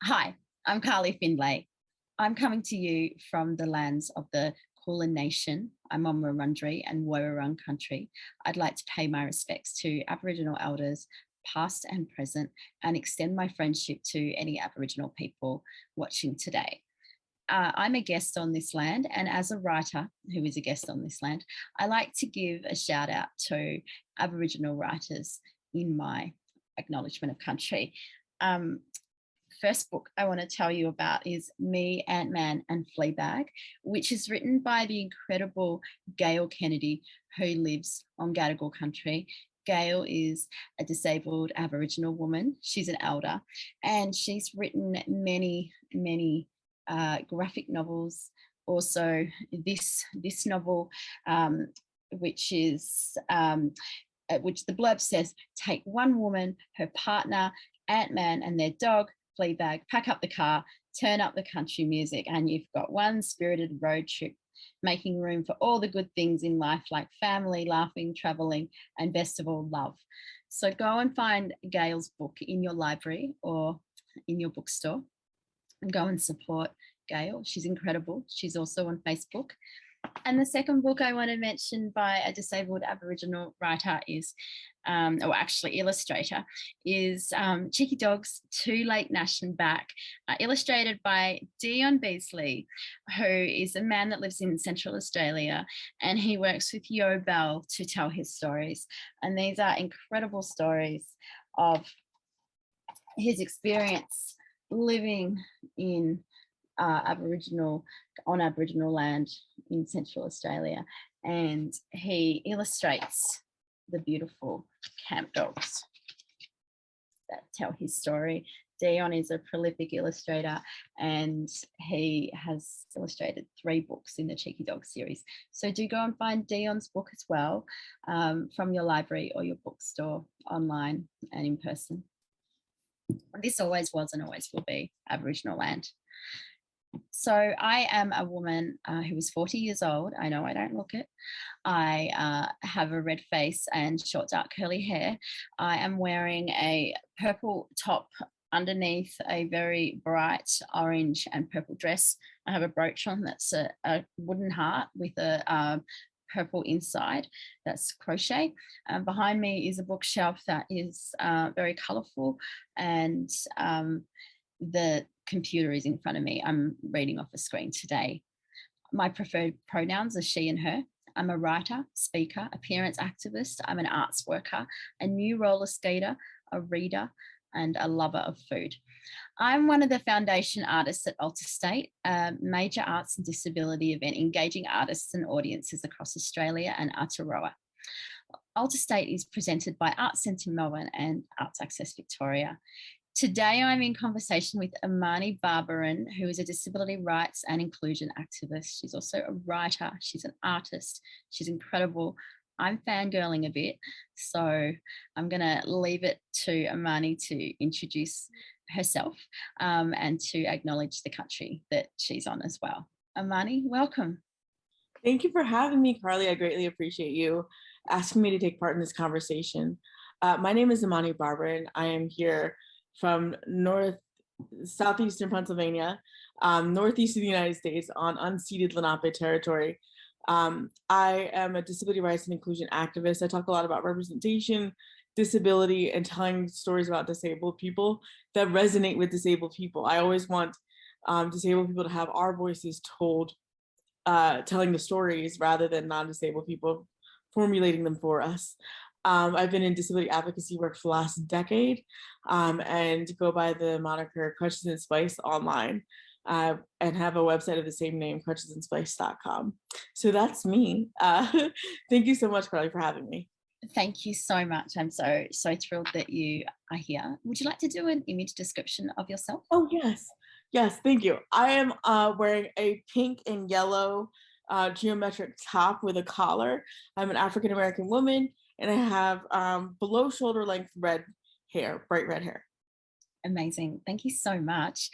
Hi, I'm Carly Findlay. I'm coming to you from the lands of the Kulin Nation. I'm on Wurundjeri and Woiwurrung country. I'd like to pay my respects to Aboriginal elders, past and present, and extend my friendship to any Aboriginal people watching today. I'm a guest on this land, and as a writer who is a guest on this land, I like to give a shout out to Aboriginal writers in my acknowledgement of country. Um, First book I want to tell you about is Me, Ant-Man and Fleabag, which is written by the incredible Gail Kennedy, who lives on Gadigal country. Gail is a disabled Aboriginal woman. She's an elder, and she's written many graphic novels. Also, this novel, which the blurb says, take one woman, her partner, Ant-Man and their dog, Fleabag, pack up the car, turn up the country music, and you've got one spirited road trip, making room for all the good things in life like family, laughing, traveling, and best of all, love. So go and find Gail's book in your library or in your bookstore and go and support Gail. She's incredible. She's also on Facebook. And the second book I want to mention by a disabled Aboriginal writer is, or actually illustrator, is Cheeky Dogs, Too Late Nash and Back, illustrated by Dion Beasley, who is a man that lives in Central Australia, and he works with Yo Bell to tell his stories. And these are incredible stories of his experience living in Aboriginal land in Central Australia, and he illustrates the beautiful camp dogs that tell his story. Dion is a prolific illustrator, and he has illustrated 3 books in the Cheeky Dog series. So do go and find Dion's book as well, from your library or your bookstore, online and in person. This always was and always will be Aboriginal land. So I am a woman who is 40 years old. I know I don't look it. I have a red face and short dark curly hair. I am wearing a purple top underneath a very bright orange and purple dress. I have a brooch on that's a wooden heart with a purple inside, that's crochet. Behind me is a bookshelf that is very colourful, and the computer is in front of me. I'm reading off a screen today. My preferred pronouns are she and her. I'm a writer, speaker, appearance activist. I'm an arts worker, a new roller skater, a reader, and a lover of food. I'm one of the foundation artists at Alter State, a major arts and disability event engaging artists and audiences across Australia and Aotearoa. Alter State is presented by Arts Centre Melbourne and Arts Access Victoria. Today, I'm in conversation with Imani Barbarin, who is a disability rights and inclusion activist. She's also a writer. She's an artist. She's incredible. I'm fangirling a bit, so I'm going to leave it to Imani to introduce herself and to acknowledge the country that she's on as well. Imani, welcome. Thank you for having me, Carly. I greatly appreciate you asking me to take part in this conversation. My name is Imani Barbarin. I am here from southeastern Pennsylvania, northeast of the United States on unceded Lenape territory. I am a disability rights and inclusion activist. I talk a lot about representation, disability, and telling stories about disabled people that resonate with disabled people. I always want disabled people to have our voices told, telling the stories rather than non-disabled people formulating them for us. I've been in disability advocacy work for the last decade and go by the moniker Crutches and Spice online and have a website of the same name, crutchesandspice.com. So that's me. Thank you so much, Carly, for having me. Thank you so much. I'm so thrilled that you are here. Would you like to do an image description of yourself? Oh, yes. Yes, thank you. I am wearing a pink and yellow geometric top with a collar. I'm an African-American woman, and I have below shoulder length red hair, bright red hair. Amazing. Thank you so much.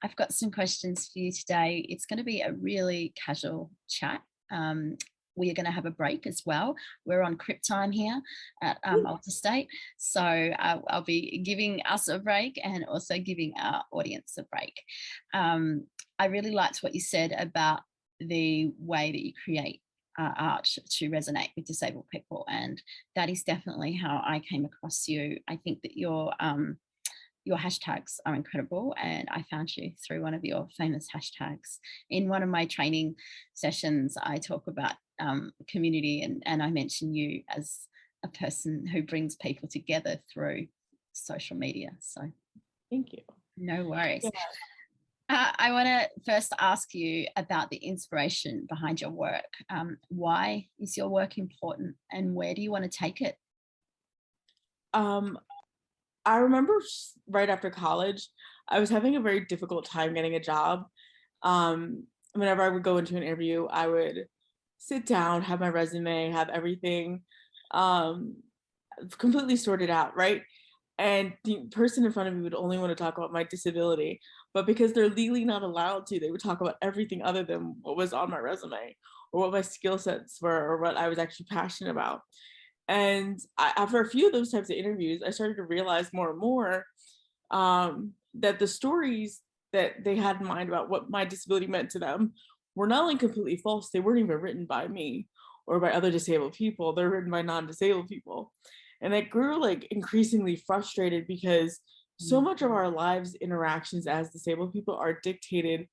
I've got some questions for you today. It's going to be a really casual chat. we are going to have a break as well. We're on Crip time here at Alta State. So I'll be giving us a break and also giving our audience a break. I really liked what you said about the way that you create art to resonate with disabled people. And that is definitely how I came across you. I think that your hashtags are incredible, and I found you through one of your famous hashtags. In one of my training sessions, I talk about community, and I mention you as a person who brings people together through social media. So thank you. No worries. Yeah. I want to first ask you about the inspiration behind your work. Why is your work important, and where do you want to take it? I remember right after college, I was having a very difficult time getting a job. Whenever I would go into an interview, I would sit down, have my resume, have everything completely sorted out, right? And the person in front of me would only want to talk about my disability, but because they're legally not allowed to, they would talk about everything other than what was on my resume or what my skill sets were or what I was actually passionate about. And after a few of those types of interviews, I started to realize more and more that the stories that they had in mind about what my disability meant to them were not only completely false, they weren't even written by me or by other disabled people. They're written by non-disabled people. And I grew like increasingly frustrated because so much of our lives interactions as disabled people are dictated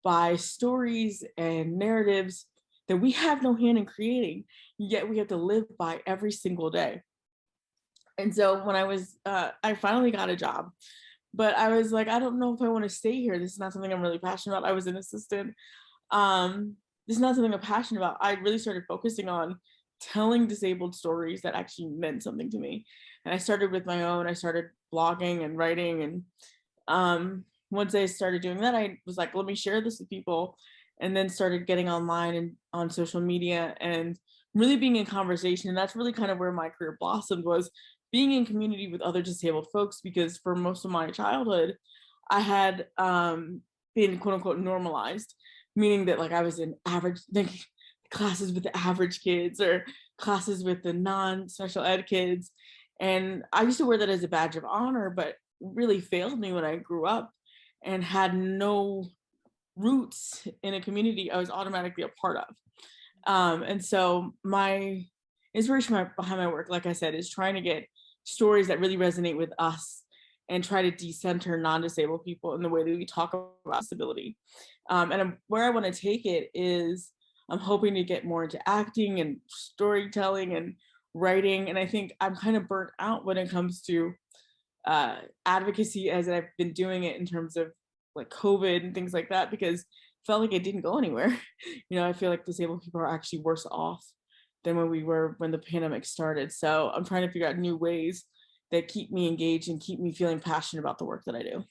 by stories and narratives that we have no hand in creating, yet we have to live by every single day. And so when I finally got a job, but I was like, I don't know if I want to stay here. This is not something I'm really passionate about. I was an assistant. This is not something I'm passionate about. I really started focusing on telling disabled stories that actually meant something to me. And I started with my own. I started blogging and writing. And once I started doing that, I was like, let me share this with people. And then started getting online and on social media and really being in conversation. And that's really kind of where my career blossomed, was being in community with other disabled folks, because for most of my childhood, I had been quote unquote normalized, meaning that like I was in average classes with the average kids or classes with the non-special ed kids. And I used to wear that as a badge of honor, but really failed me when I grew up and had no roots in a community I was automatically a part of. And so my inspiration behind my work, like I said, is trying to get stories that really resonate with us and try to decenter non-disabled people in the way that we talk about disability. And where I want to take it is I'm hoping to get more into acting and storytelling and writing. And I think I'm kind of burnt out when it comes to advocacy, as I've been doing it in terms of like COVID and things like that, because it felt like it didn't go anywhere. You know, I feel like disabled people are actually worse off than when we were when the pandemic started. So I'm trying to figure out new ways that keep me engaged and keep me feeling passionate about the work that I do.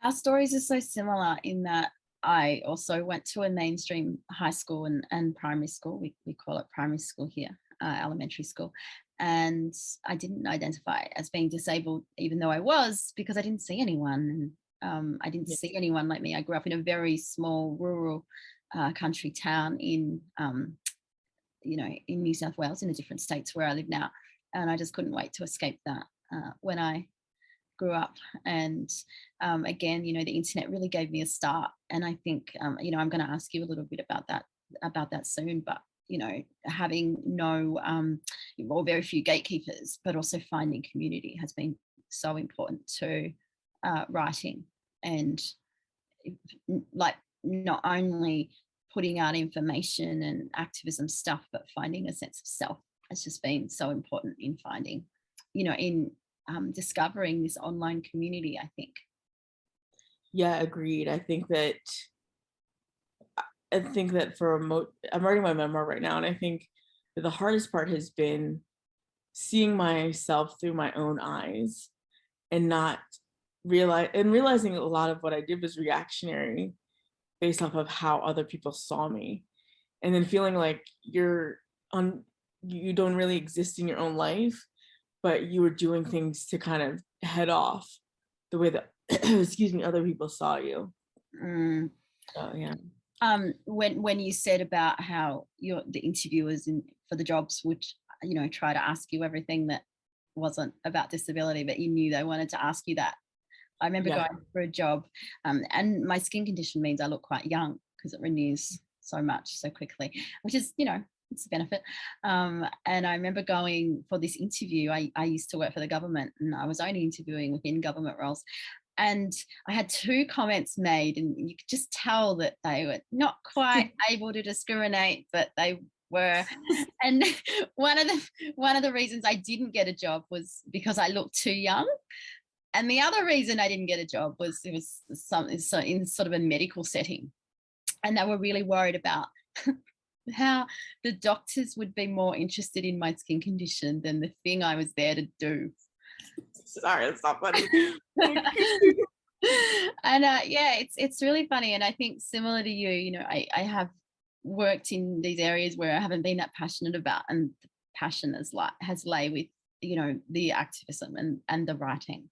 Our stories are so similar in that I also went to a mainstream high school and primary school. We call it primary school here, elementary school. And I didn't identify as being disabled, even though I was, because I didn't see anyone. And I didn't see anyone like me. I grew up in a very small rural country town in, in New South Wales, in the different states where I live now. And I just couldn't wait to escape that when I grew up. And again, the internet really gave me a start. And I think, I'm going to ask you a little bit about that soon, but having no or very few gatekeepers, but also finding community has been so important to writing, and like not only putting out information and activism stuff, but finding a sense of self has just been so important in finding, in discovering this online community, I think. Yeah, agreed. I think that I'm writing my memoir right now, and I think that the hardest part has been seeing myself through my own eyes and not realizing a lot of what I did was reactionary based off of how other people saw me, and then feeling like you don't really exist in your own life, but you were doing things to kind of head off the way that excuse me, other people saw you. Mm. So yeah. When you said about how the interviewers for the jobs would, try to ask you everything that wasn't about disability, but you knew they wanted to ask you that. I remember Yeah. going for a job, and my skin condition means I look quite young because it renews so much so quickly, which is, it's a benefit. And I remember going for this interview. I used to work for the government, and I was only interviewing within government roles. And I had two comments made, and you could just tell that they were not quite able to discriminate, but they were. And one of the reasons I didn't get a job was because I looked too young. And the other reason I didn't get a job was it was in sort of a medical setting. And they were really worried about how the doctors would be more interested in my skin condition than the thing I was there to do. Sorry, that's not funny. And yeah, it's really funny. And I think similar to you, I have worked in these areas where I haven't been that passionate about, and the passion has lay with, the activism and the writing.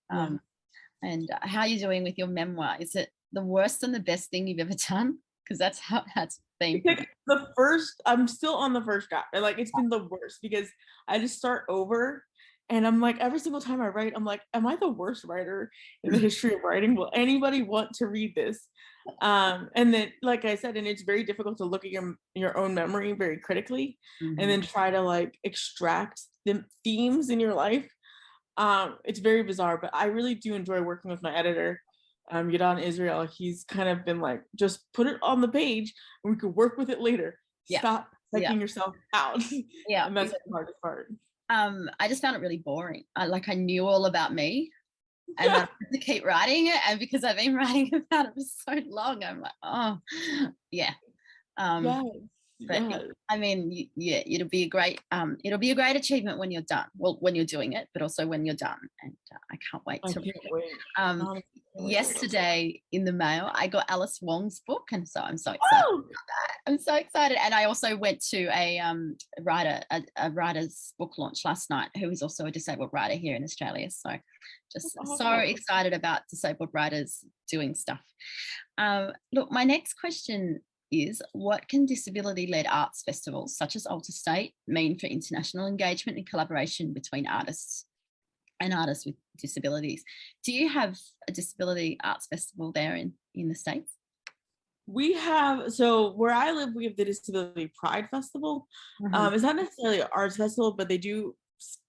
And how are you doing with your memoir? Is it the worst and the best thing you've ever done? Because that's how that's been. Like I'm still on the first draft, and like it's been the worst because I just start over, and I'm like, every single time I write, I'm like, am I the worst writer in the history of writing? Will anybody want to read this? And then, like I said, and it's very difficult to look at your own memory very critically, and then try to like extract the themes in your life. It's very bizarre, but I really do enjoy working with my editor, Yadan Israel. He's kind of been like, just put it on the page and we could work with it later. Stop psyching yourself out. Yeah. And that's the hardest part. I just found it really boring. I knew all about me, and I had to keep writing it. And because I've been writing about it for so long, I'm like, oh, yeah. But I mean, it'll be a great achievement when you're done. Well, when you're doing it, but also when you're done. And I can't wait to read it. Yesterday in the mail, I got Alice Wong's book, and so I'm so excited about that. I'm so excited. And I also went to a writer's book launch last night, who is also a disabled writer here in Australia. So just so excited about disabled writers doing stuff. Look, my next question is, what can disability-led arts festivals such as Alter State mean for international engagement and collaboration between artists and artists with disabilities? Do you have a disability arts festival there in the States? We have, so where I live, we have the Disability Pride Festival. It's not necessarily an arts festival, but they do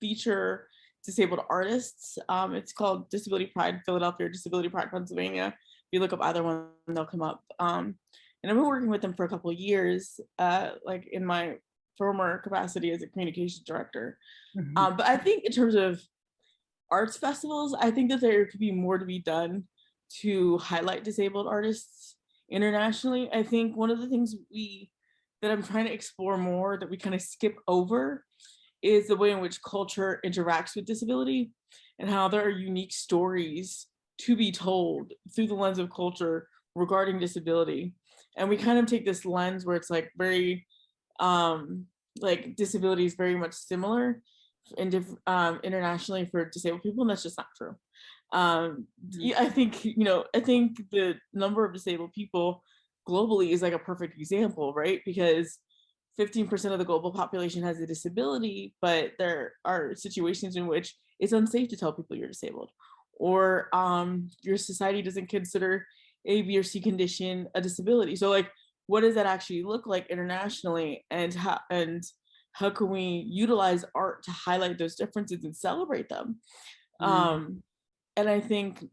feature disabled artists. It's called Disability Pride Philadelphia or Disability Pride Pennsylvania. If you look up either one, they'll come up. And I've been working with them for a couple of years, like in my former capacity as a communications director. But I think in terms of arts festivals, I think that there could be more to be done to highlight disabled artists internationally. I think one of the things that I'm trying to explore more that we kind of skip over is the way in which culture interacts with disability, and how there are unique stories to be told through the lens of culture regarding disability. And we kind of take this lens where it's like very, like disability is very much similar internationally for disabled people, and that's just not true. I think the number of disabled people globally is like a perfect example, right? Because 15% of the global population has a disability, but there are situations in which it's unsafe to tell people you're disabled, or your society doesn't consider A, B, or C condition a disability. So like, what does that actually look like internationally, and how can we utilize art to highlight those differences and celebrate them? And I think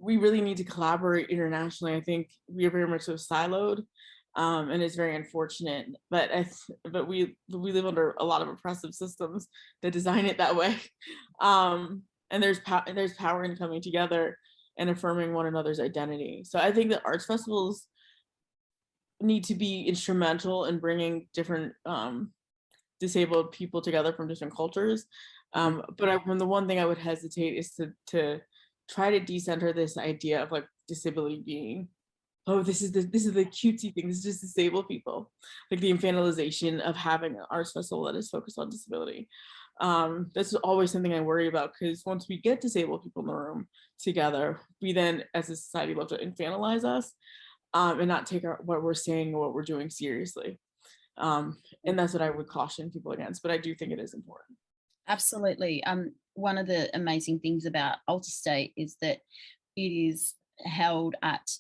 we really need to collaborate internationally. I think we are very much so siloed, and it's very unfortunate. But we live under a lot of oppressive systems that design it that way. And there's power in coming together and affirming one another's identity. So I think that arts festivals need to be instrumental in bringing different disabled people together from different cultures. But the one thing I would hesitate is to try to decenter this idea of like disability being, oh, this is the cutesy thing, this is just disabled people, like the infantilization of having an arts festival that is focused on disability. That's always something I worry about, because once we get disabled people in the room together, we then as a society love to infantilize us. and not take what we're saying or what we're doing seriously. And that's what I would caution people against, but I do think it is important. Absolutely. One of the amazing things about Alter State is that it is held at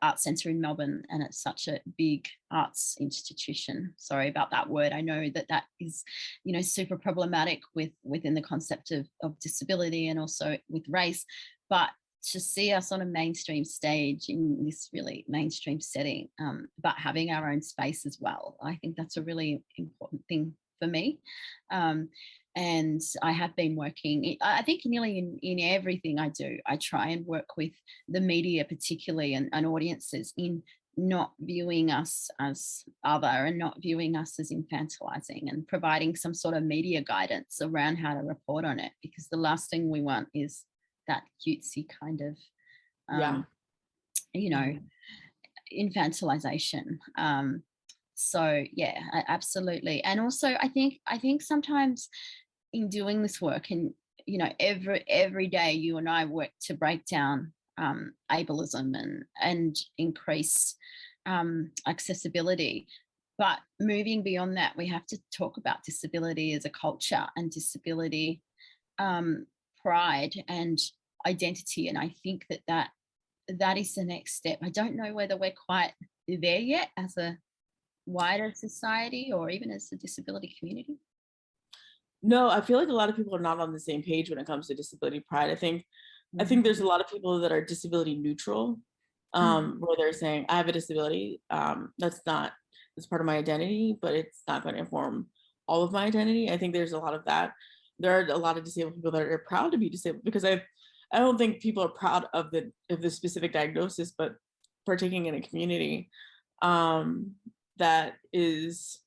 Arts Centre in Melbourne, and it's such a big arts institution. Sorry about that word. I know that that is, super problematic within the concept of disability and also with race, but to see us on a mainstream stage in this really mainstream setting, but having our own space as well, I think that's a really important thing for me. And I have been working, I think nearly in everything I do, I try and work with the media particularly, and audiences, in not viewing us as other and not viewing us as infantilizing, and providing some sort of media guidance around how to report on it, because the last thing we want is that cutesy kind of, infantilization. So yeah, absolutely. And also I think sometimes in doing this work, and every day you and I work to break down ableism and increase accessibility, but moving beyond that, we have to talk about disability as a culture, and disability pride and identity. And I think that is the next step. I don't know whether we're quite there yet as a wider society, or even as a disability community. No, I feel like a lot of people are not on the same page when it comes to disability pride. I think there's a lot of people that are disability neutral, where they're saying, I have a disability. That's part of my identity, but it's not going to inform all of my identity. I think there's a lot of that. There are a lot of disabled people that are proud to be disabled, because I don't think people are proud of the specific diagnosis, but partaking in a community that is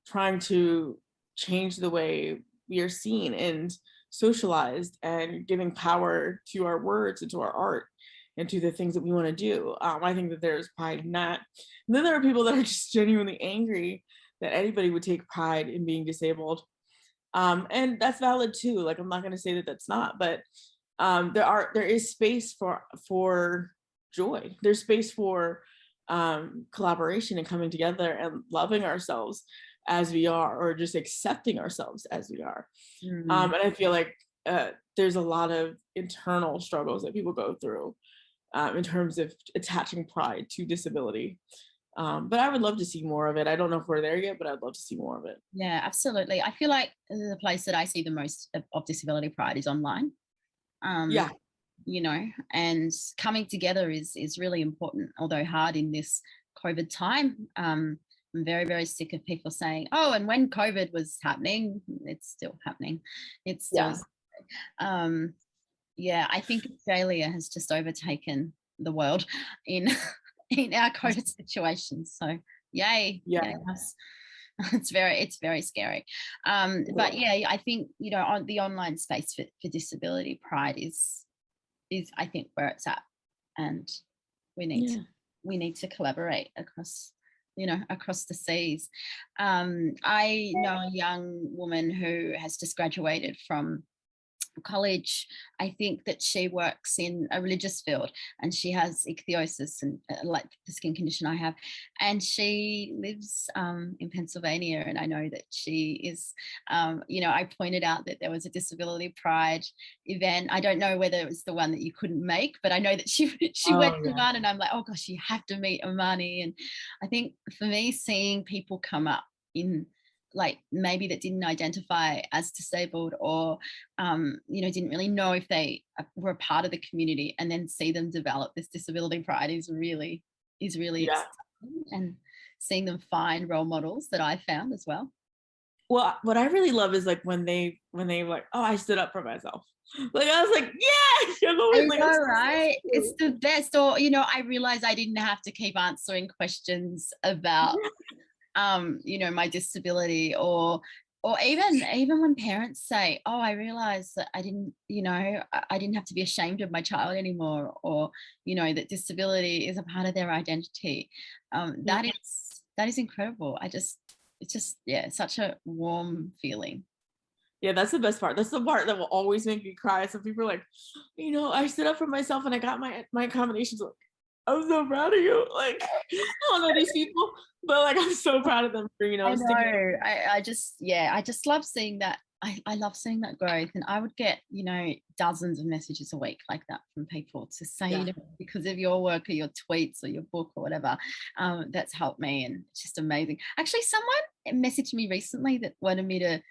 trying to change the way we are seen and socialized, and giving power to our words and to our art and to the things that we want to do. I think that there's pride in that. And then there are people that are just genuinely angry that anybody would take pride in being disabled. And that's valid too. Like, I'm not going to say that that's not, but there is space for joy. There's space for collaboration and coming together and loving ourselves as we are, or just accepting ourselves as we are. And I feel like there's a lot of internal struggles that people go through in terms of attaching pride to disability. But I would love to see more of it. I don't know if we're there yet, but I'd love to see more of it. Yeah, absolutely. I feel like the place that I see the most of disability pride is online. Yeah. And coming together is really important, although hard in this COVID time. I'm very, very sick of people saying, oh, and when COVID was happening, it's still happening. It's still, I think Australia has just overtaken the world in our COVID situation. So yay. Yeah. It's very scary. But yeah, I think, on the online space for disability pride is I think where it's at, and we need to collaborate across the seas. I know a young woman who has just graduated from college. I think that she works in a religious field, and she has ichthyosis, and like the skin condition I have, and she lives in Pennsylvania. And I know that she is, I pointed out that there was a disability pride event. I don't know whether it was the one that you couldn't make, but I know that she went to one, and I'm like, oh gosh, you have to meet Imani. And I think for me, seeing people come up in, like, maybe that didn't identify as disabled, or didn't really know if they were a part of the community, and then see them develop this disability pride is really exciting. And seeing them find role models that I found as well. Well, what I really love is like when they like, oh, I stood up for myself. Like, I was like, yeah, I'm always like, right? It's the best. Or I realized I didn't have to keep answering questions about my disability, or even when parents say, oh, I realized that I didn't have to be ashamed of my child anymore, or that disability is a part of their identity. That is incredible. It's just such a warm feeling. Yeah, that's the best part. That's the part that will always make me cry. Some people are like, I stood up for myself and I got my accommodations. I'm so proud of you. Like, I don't know these people, but like, I'm so proud of them for, you know, I sticking. know. I just love seeing that. I love seeing that growth. And I would get, dozens of messages a week like that from people to say, Yeah. because of your work or your tweets or your book or whatever, that's helped me. And it's just amazing. Actually, someone messaged me recently that wanted me to,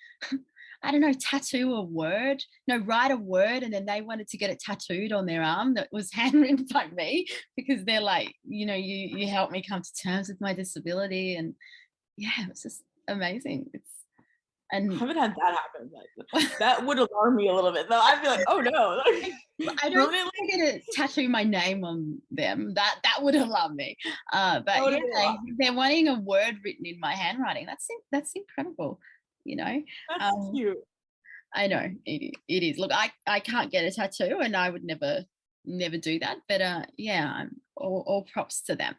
I don't know, tattoo a word. No, write a word, and then they wanted to get it tattooed on their arm that was handwritten by me, because they're like, you helped me come to terms with my disability. And yeah, it was just amazing. I And haven't had that happen. Like, that would alarm me a little bit, though. I'd be like, oh no. Like, I don't think I'm gonna tattoo my name on them. That would alarm me. But yeah, they're wanting a word written in my handwriting. That's incredible. That's cute. I know it is. Look, I can't get a tattoo, and I would never do that. But yeah, I'm all props to them.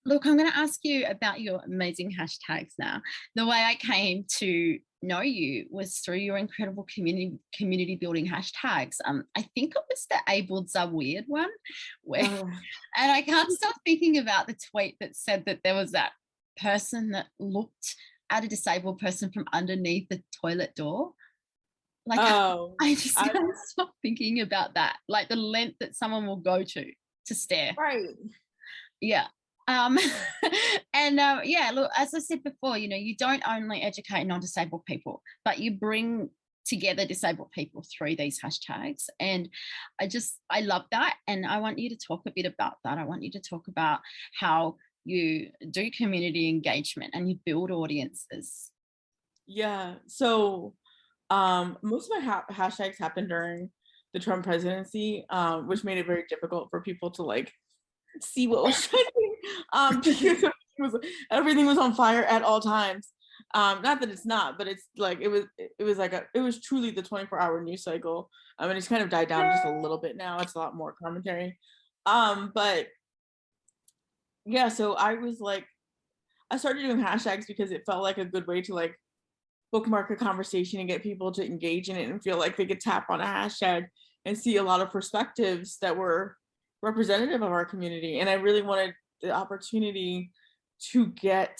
Look, I'm going to ask you about your amazing hashtags now. The way I came to know you was through your incredible community building hashtags. I think it was the Ableds Are Weird one, and I can't stop thinking about the tweet that said that there was that person that looked at a disabled person from underneath the toilet door. Like, I just can't stop thinking about that. Like the length that someone will go to stare. Right. Yeah. And yeah, look, as I said before, you don't only educate non-disabled people, but you bring together disabled people through these hashtags. And I love that. And I want you to talk a bit about that. I want you to talk about how you do community engagement and you build audiences. Yeah. So most of my hashtags happened during the Trump presidency, which made it very difficult for people to like see what was trending, because everything was on fire at all times. Not that it's not, but it's like it was truly the 24-hour news cycle. I mean, it's kind of died down just a little bit now. It's a lot more commentary. But yeah, so I started doing hashtags because it felt like a good way to like bookmark a conversation and get people to engage in it and feel like they could tap on a hashtag and see a lot of perspectives that were representative of our community. And I really wanted the opportunity to get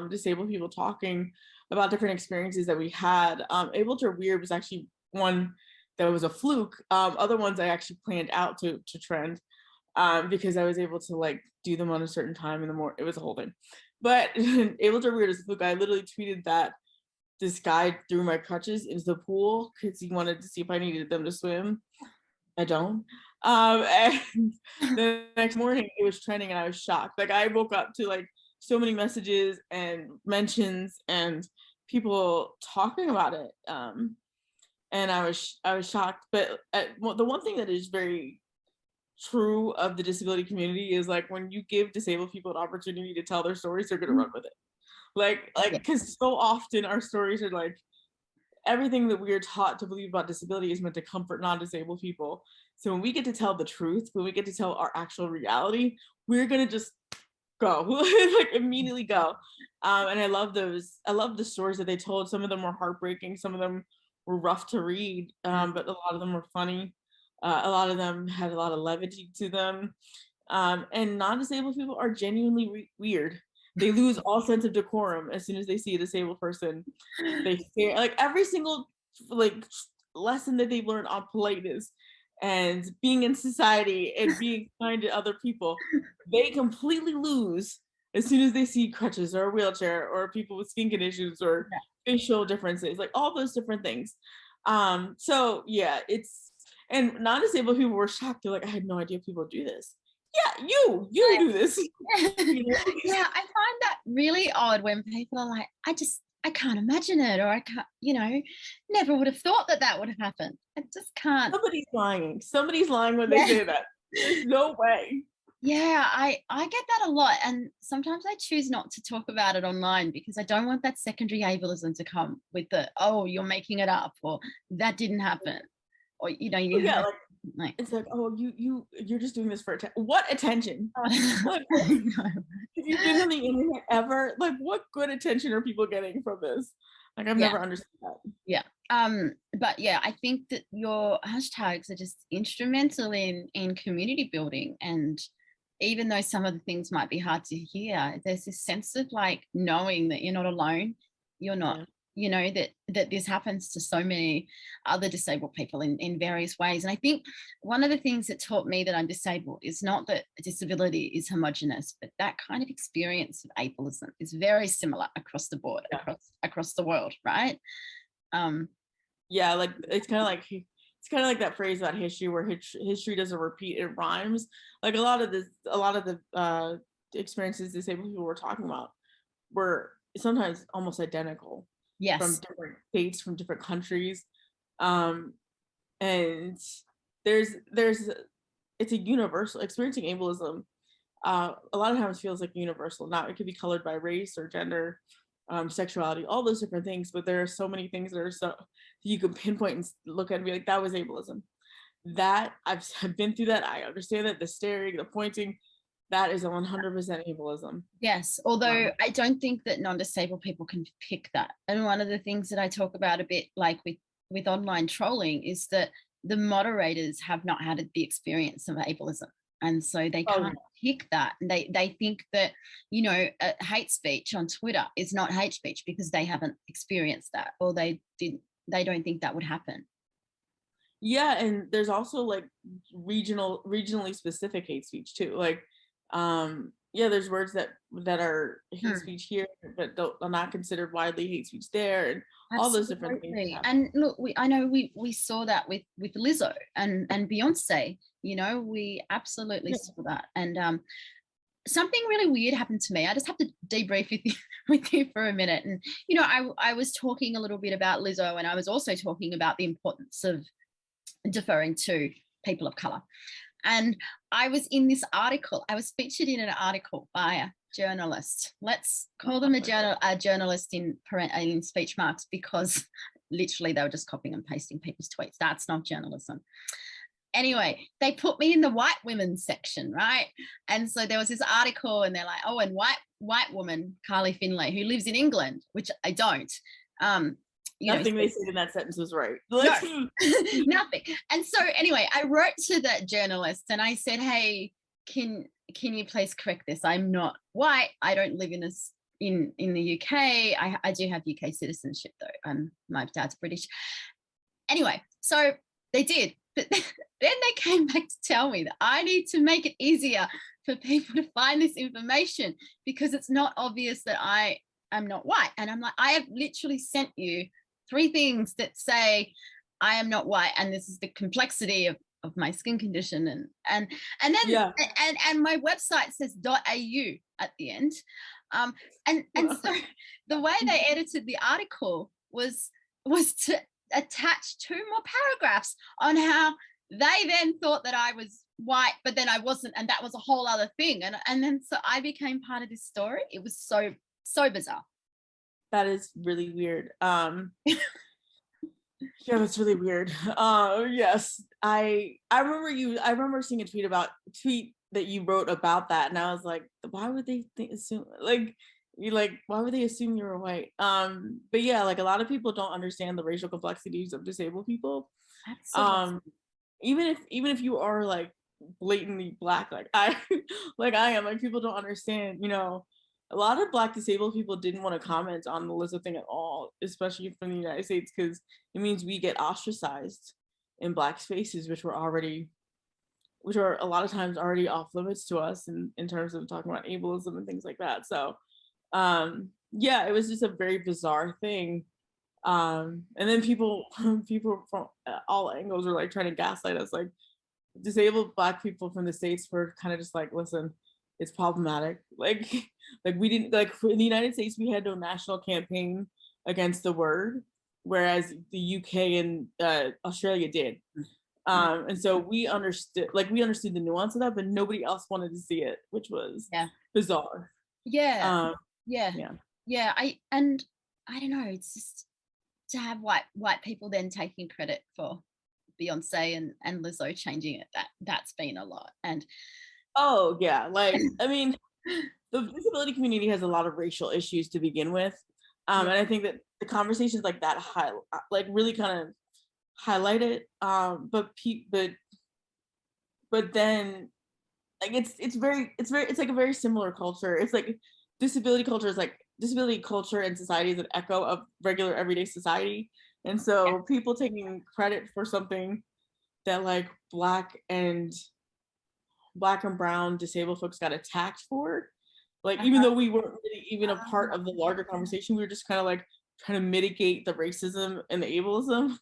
disabled people talking about different experiences that we had. Able to Weird was actually one that was a fluke. Other ones I actually planned out to trend, because I was able to like do them on a certain time in the morning. It was a whole thing. But Able to Weird is a fluke. I literally tweeted that this guy threw my crutches into the pool because he wanted to see if I needed them to swim. I don't. And the next morning it was trending and I was shocked. Like I woke up to like so many messages and mentions and people talking about it. And I was shocked. But the one thing that is very true of the disability community is like when you give disabled people an opportunity to tell their stories, they're gonna run with it. Like because so often our stories are like everything that we are taught to believe about disability is meant to comfort non-disabled people. So when we get to tell the truth, when we get to tell our actual reality, we're gonna just go, like immediately go. And I love those. I love the stories that they told. Some of them were heartbreaking. Some of them were rough to read, but a lot of them were funny. A lot of them had a lot of levity to them. And non-disabled people are genuinely weird. They lose all sense of decorum as soon as they see a disabled person. They stare. Like every single like lesson that they've learned on politeness and being in society and being kind to other people, they completely lose as soon as they see crutches or a wheelchair or people with skin conditions or facial differences, like all those different things. So yeah, and non-disabled people were shocked. They're like, I had no idea people do this. Yeah, you do this. Yeah, I find that really odd when people are like, I can't imagine it, or I can't, never would have thought that would have happened. I just can't. Somebody's lying when they say that. There's no way. Yeah, I get that a lot, and sometimes I choose not to talk about it online because I don't want that secondary ableism to come with the, oh, you're making it up, or that didn't happen, or it's like, oh, you're just doing this for attention. What attention? Like, have you been on the internet ever? Like, what good attention are people getting from this? Like, I've never understood that. Yeah, But yeah, I think that your hashtags are just instrumental in community building. And even though some of the things might be hard to hear, there's this sense of like knowing that you're not alone. You're not, Yeah. you know, that this happens to so many other disabled people in various ways. And I think one of the things that taught me that I'm disabled is not that disability is homogenous, but that kind of experience of ableism is very similar across the board, Yeah. across the world, right? Yeah, like it's kind of like that phrase about history where history doesn't repeat, it rhymes. Like a lot of the experiences disabled people were talking about were sometimes almost identical from Yes. different states, from different countries. And there's it's a universal experiencing ableism. A lot of times feels like universal. Now it could be colored by race or gender, sexuality, all those different things. But there are so many things that are so you can pinpoint and look at and be like, that was ableism. That I've been through that. I understand that the staring, the pointing, that is 100% ableism. Yes, although I don't think that non-disabled people can pick that. And one of the things that I talk about a bit like with online trolling is that the moderators have not had the experience of ableism. And so they can't pick that. And they think that, you know, hate speech on Twitter is not hate speech because they haven't experienced that, or they don't think that would happen. Yeah, and there's also like regionally specific hate speech too. Like yeah, there's words that are hate speech here but are not considered widely hate speech there, and all those different things happen. And look, I know we saw that with Lizzo and Beyonce, you know, we absolutely saw that. And something really weird happened to me. I just have to debrief with you for a minute. And you know, I was talking a little bit about Lizzo, and I was also talking about the importance of deferring to people of color. And I was in this article, I was featured in an article by a journalist. Let's call them a journalist in speech marks, because literally they were just copying and pasting people's tweets. That's not journalism. Anyway, they put me in the white women section, right? And so there was this article and they're like, oh, and white woman, Carly Findlay, who lives in England, which I don't. Nothing they said in that sentence was right. No, nothing. And so anyway, I wrote to that journalist and I said, hey, can you please correct this? I'm not white. I don't live in the UK. I do have UK citizenship though. My dad's British. Anyway, so they did. But then they came back to tell me that I need to make it easier for people to find this information because it's not obvious that I am not white. And I'm like, I have literally sent you 3 things that say I am not white, and this is the complexity of my skin condition, and then yeah. and my website says .au at the end, and so the way they edited the article was to attach 2 more paragraphs on how they then thought that I was white, but then I wasn't, and that was a whole other thing, and then so I became part of this story. It was so bizarre. That is really weird. Yeah, that's really weird. Yes, I remember seeing a tweet that you wrote about that, and I was like, why would they assume why would they assume you were white? But yeah, like a lot of people don't understand the racial complexities of disabled people. Absolutely. Even if you are like blatantly Black, like I am, like people don't understand, you know. A lot of Black disabled people didn't want to comment on the Lizzo thing at all, especially from the United States, because it means we get ostracized in Black spaces, which are a lot of times already off limits to us in terms of talking about ableism and things like that. So yeah, it was just a very bizarre thing. And then people from all angles were like trying to gaslight us, like disabled Black people from the States were kind of just like, listen, it's problematic. Like we didn't, like in the United States, we had no national campaign against the word, whereas the UK and Australia did. And so we understood the nuance of that, but nobody else wanted to see it, which was bizarre. Yeah. I don't know, it's just to have white people then taking credit for Beyonce and Lizzo changing it, that's been a lot. And oh yeah, like I mean, the disability community has a lot of racial issues to begin with. And I think that the conversations like that really kind of highlight it. But then like it's like a very similar culture. It's like disability culture is like disability culture and society is an echo of regular everyday society. And so people taking credit for something that like black and brown disabled folks got attacked for, like even though we weren't really even a part of the larger conversation, we were just kind of like trying to mitigate the racism and the ableism.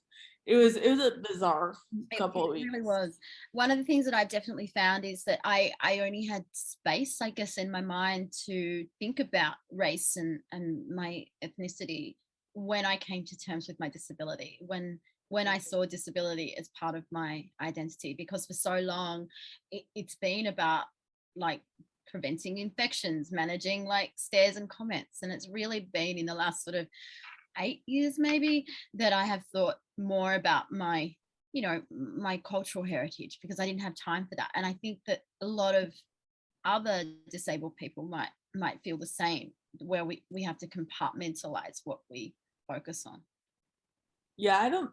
It was a bizarre couple of weeks. It really was. One of the things that I've definitely found is that I only had space, I guess, in my mind to think about race and my ethnicity when I came to terms with my disability, when I saw disability as part of my identity, because for so long it's been about like preventing infections, managing like stares and comments, and it's really been in the last sort of 8 years maybe that I have thought more about my, you know, my cultural heritage, because I didn't have time for that. And I think that a lot of other disabled people might feel the same, where we have to compartmentalize what we focus on. Yeah, I don't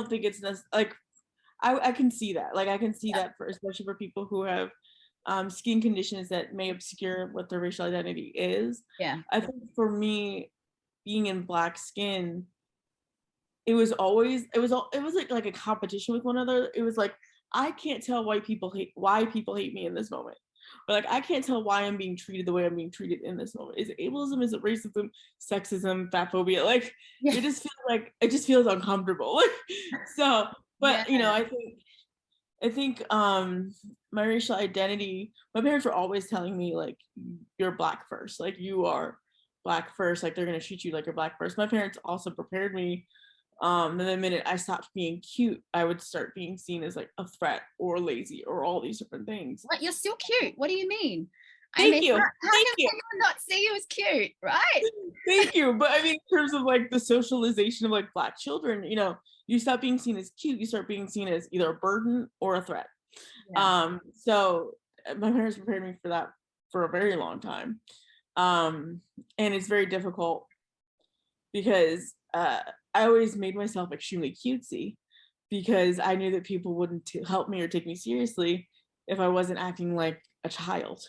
think it's like I can see that. Like I can see that for especially for people who have skin conditions that may obscure what their racial identity is. Yeah. I think for me, being in black skin, it was like a competition with one another. It was like I can't tell why people hate me in this moment. Or like I can't tell why I'm being treated the way I'm being treated in this moment. Is it ableism? Is it racism, sexism, fat phobia? Like it just feels uncomfortable. So, but you know, I think my racial identity, my parents were always telling me like you're black first, like you are black first, like they're gonna treat you like you're black first. My parents also prepared me and the minute I stopped being cute, I would start being seen as like a threat or lazy or all these different things. What, you're still cute, what do you mean? Thank you. How Thank can you. someone not see you as cute, right? Thank you. But I mean, in terms of like the socialization of like black children, you know, you stop being seen as cute, you start being seen as either a burden or a threat. So my parents prepared me for that for a very long time. And it's very difficult because I always made myself extremely cutesy because I knew that people wouldn't help me or take me seriously if I wasn't acting like a child.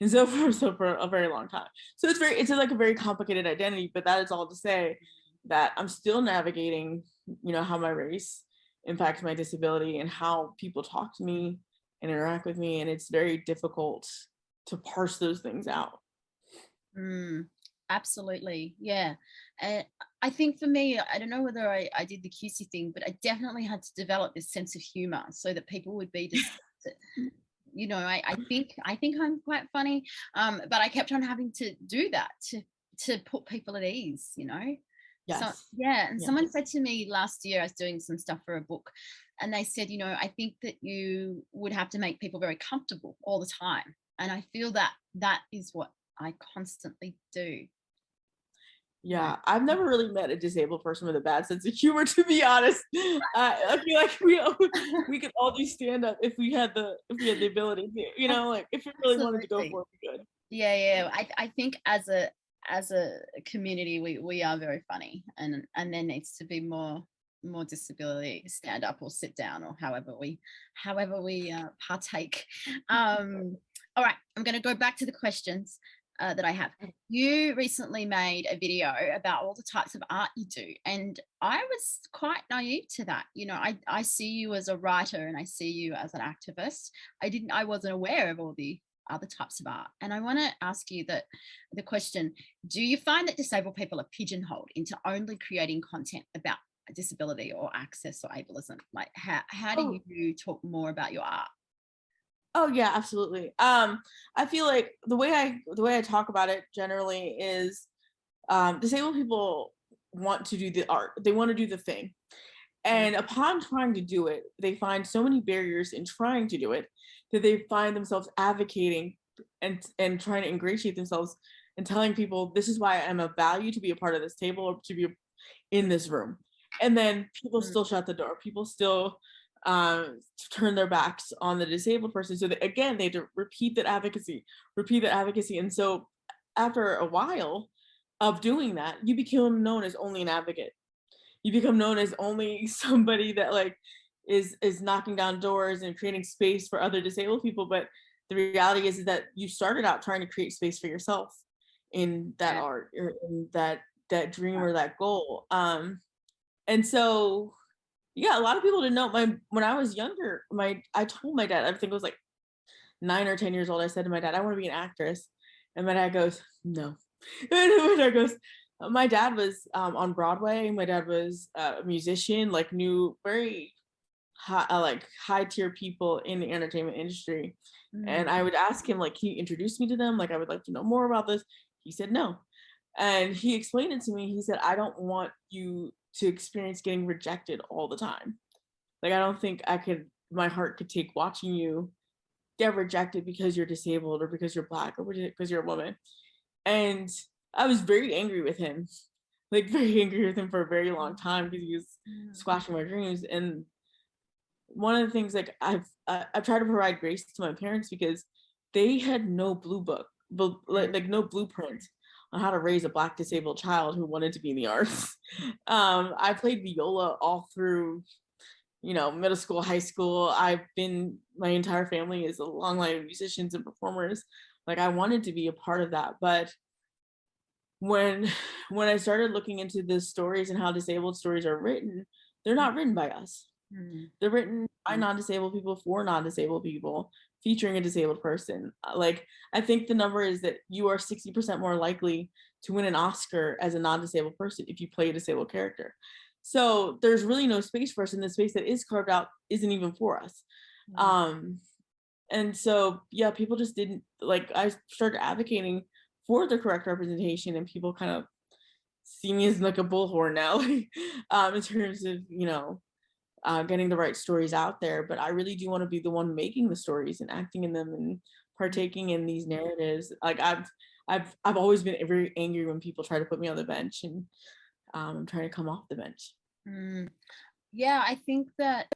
And so for a very long time. So it's like a very complicated identity, but that is all to say that I'm still navigating, you know, how my race impacts my disability and how people talk to me and interact with me. And it's very difficult to parse those things out. Absolutely. Yeah. I think for me, I don't know whether I did the cutesy thing, but I definitely had to develop this sense of humor so that people would be disgusted. You know, I think I'm quite funny, but I kept on having to do that to put people at ease, you know. Yes. So yeah, and someone said to me last year, I was doing some stuff for a book, and they said, you know, I think that you would have to make people very comfortable all the time, and I feel that that is what I constantly do. Yeah, I've never really met a disabled person with a bad sense of humor, to be honest. I feel like we could all do stand up if we had the ability to, you know, like if we really wanted to go for it, we could. Yeah. I think as a community we are very funny, and there needs to be more disability stand up or sit down or however we partake. All right, I'm going to go back to the questions that I have. You recently made a video about all the types of art you do, and I was quite naive to that. You know, I see you as a writer and I see you as an activist. I wasn't aware of all the other types of art, and I want to ask you the question: do you find that disabled people are pigeonholed into only creating content about disability or access or ableism? Like how do you talk more about your art? Oh yeah, absolutely. I feel like the way I talk about it generally is disabled people want to do the art. They want to do the thing. And upon trying to do it, they find so many barriers in trying to do it that they find themselves advocating and trying to ingratiate themselves and telling people this is why I'm of value to be a part of this table or to be in this room. And then people still shut the door. People still turn their backs on the disabled person. So that, again, they have to repeat that advocacy. And so after a while, of doing that, you become known as only an advocate. You become known as only somebody that like is knocking down doors and creating space for other disabled people. But the reality is that you started out trying to create space for yourself in that Yeah. art or in that dream or that goal. And so yeah, a lot of people didn't know. When I was younger, I told my dad, I think it was like 9 or 10 years old, I said to my dad, I want to be an actress. And my dad goes, no. And my dad goes, my dad was on Broadway. My dad was a musician, like knew very high tier people in the entertainment industry. And I would ask him, like, can you introduce me to them? Like, I would like to know more about this. He said no. And he explained it to me. He said, I don't want you to experience getting rejected all the time. Like, I don't think my heart could take watching you get rejected because you're disabled or because you're Black or because you're a woman. And I was very angry with him, like very angry with him for a very long time because he was squashing my dreams. And one of the things, like, I've tried to provide grace to my parents because they had no blue book, but like no blueprint on how to raise a Black disabled child who wanted to be in the arts. I played viola all through, middle school, high school. My entire family is a long line of musicians and performers. Like, I wanted to be a part of that. But when I started looking into the stories and how disabled stories are written, they're not written by us. They're written by non-disabled people for non-disabled people, featuring a disabled person. Like, I think the number is that you are 60% more likely to win an Oscar as a non-disabled person if you play a disabled character. So there's really no space for us, and the space that is carved out isn't even for us. And so, yeah, people just didn't, like, I started advocating for the correct representation, and people kind of see me as like a bullhorn now, in terms of, getting the right stories out there. But I really do want to be the one making the stories and acting in them and partaking in these narratives. Like, I've always been very angry when people try to put me on the bench, and I'm trying to come off the bench. Yeah, I think that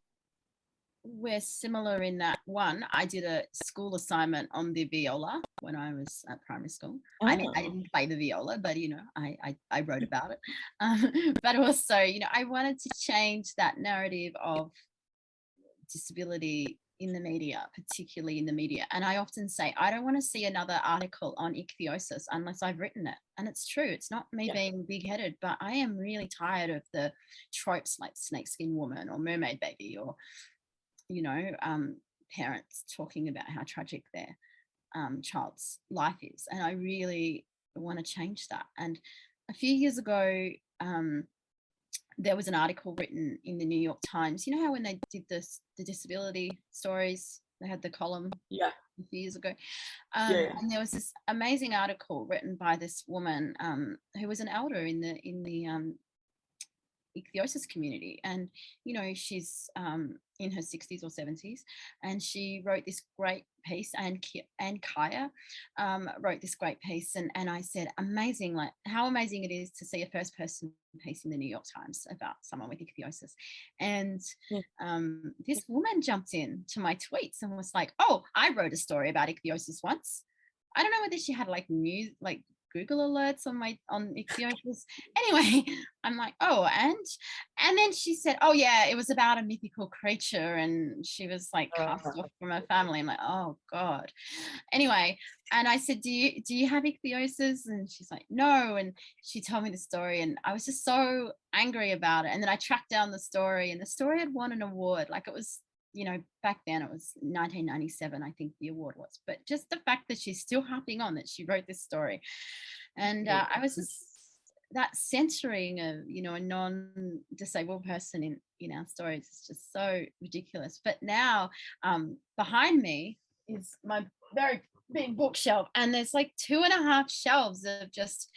we're similar in that, one, I did a school assignment on the viola when I was at primary school. I mean, I didn't play the viola, but I wrote about it. But also, I wanted to change that narrative of disability in the media, particularly in the media. And I often say, I don't want to see another article on ichthyosis unless I've written it. And it's true. It's not me being big-headed, but I am really tired of the tropes like snakeskin woman or mermaid baby or, parents talking about how tragic their child's life is. And I really want to change that. And a few years ago, there was an article written in the New York Times. You know how when they did the disability stories, they had the column a few years ago. And there was this amazing article written by this woman who was an elder in the ichthyosis community, and she's in her 60s or 70s, and she wrote this great piece, and Kaya wrote this great piece, and I said, amazing, like how amazing it is to see a first person piece in the New York Times about someone with ichthyosis. And this woman jumped in to my tweets and was like, oh, I wrote a story about ichthyosis once. I don't know whether she had like news, like Google alerts on ichthyosis. Anyway, I'm like, oh, and then she said, oh yeah, it was about a mythical creature, and she was like cast off from her family. I'm like, oh God. Anyway, and I said, do you have ichthyosis? And she's like, no. And she told me the story, and I was just so angry about it. And then I tracked down the story, and the story had won an award. Like, it was, back then it was 1997, I think the award was. But just the fact that she's still harping on that she wrote this story. And I was just, that centering of, a non-disabled person in our stories is just so ridiculous. But now behind me is my very big bookshelf, and there's like 2.5 shelves of just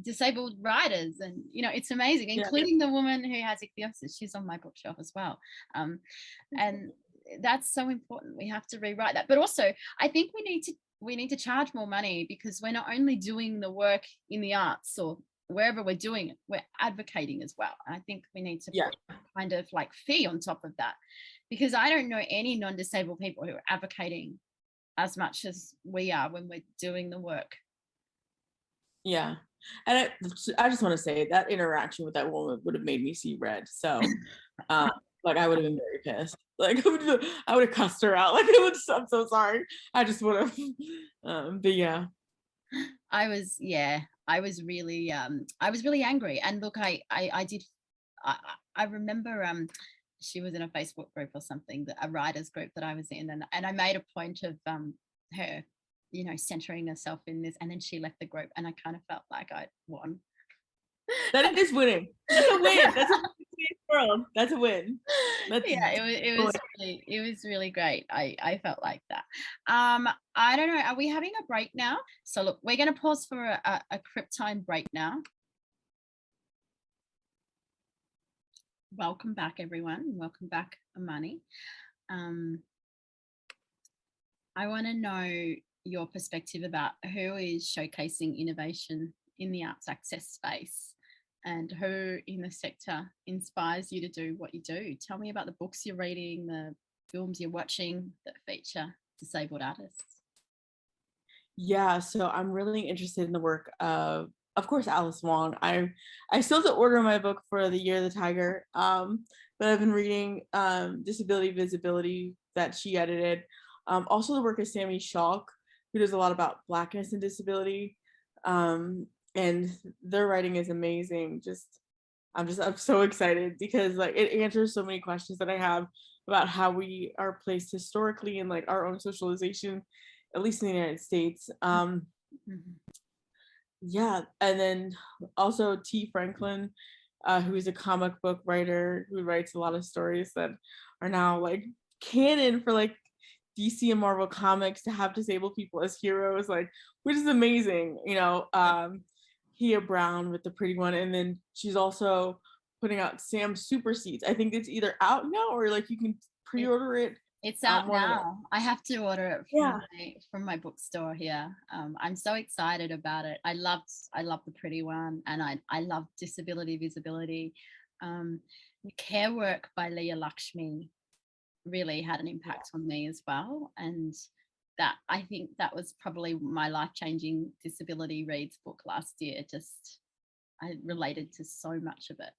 disabled writers, and it's amazing, including the woman who has ichthyosis. She's on my bookshelf as well. And that's so important. We have to rewrite that. But also, I think we need to charge more money, because we're not only doing the work in the arts or wherever we're doing it, we're advocating as well. I think we need to put kind of like fee on top of that, because I don't know any non-disabled people who are advocating as much as we are when we're doing the work. Yeah. And I just want to say that interaction with that woman would have made me see red. So, like I would have been very pissed. Like I would have cussed her out. Like I'm so sorry. I just would have. But yeah. I was really angry. And look, I remember she was in a Facebook group or something, a writers group that I was in, and I made a point of her, centering herself in this, and then she left the group, and I kind of felt like I'd won. That is winning. That's a win. That's a win in today's world. That's a win. Yeah, it was really great. I felt like that. I don't know. Are we having a break now? So look, we're going to pause for a crip time break now. Welcome back, everyone. Welcome back, Imani. I want to know your perspective about who is showcasing innovation in the arts access space and who in the sector inspires you to do what you do. Tell me about the books you're reading, the films you're watching that feature disabled artists. Yeah, so I'm really interested in the work of course, Alice Wong. I still have to order my book for The Year of the Tiger, but I've been reading Disability Visibility that she edited. Also the work of Sammy Schalk, who does a lot about Blackness and disability. And their writing is amazing. I'm so excited because like it answers so many questions that I have about how we are placed historically in like our own socialization, at least in the United States. Yeah, and then also T. Franklin, who is a comic book writer who writes a lot of stories that are now like canon for like DC and Marvel comics to have disabled people as heroes, like, which is amazing. Hia Brown with The Pretty One, and then she's also putting out Sam Supersedes. I think it's either out now or like you can pre-order it. It's out now. I have to order it from my bookstore here. I'm so excited about it. I love The Pretty One, and I love Disability Visibility. Care Work by Leah Lakshmi really had an impact on me as well, and that I think that was probably my life-changing disability reads book last year. Just I related to so much of it.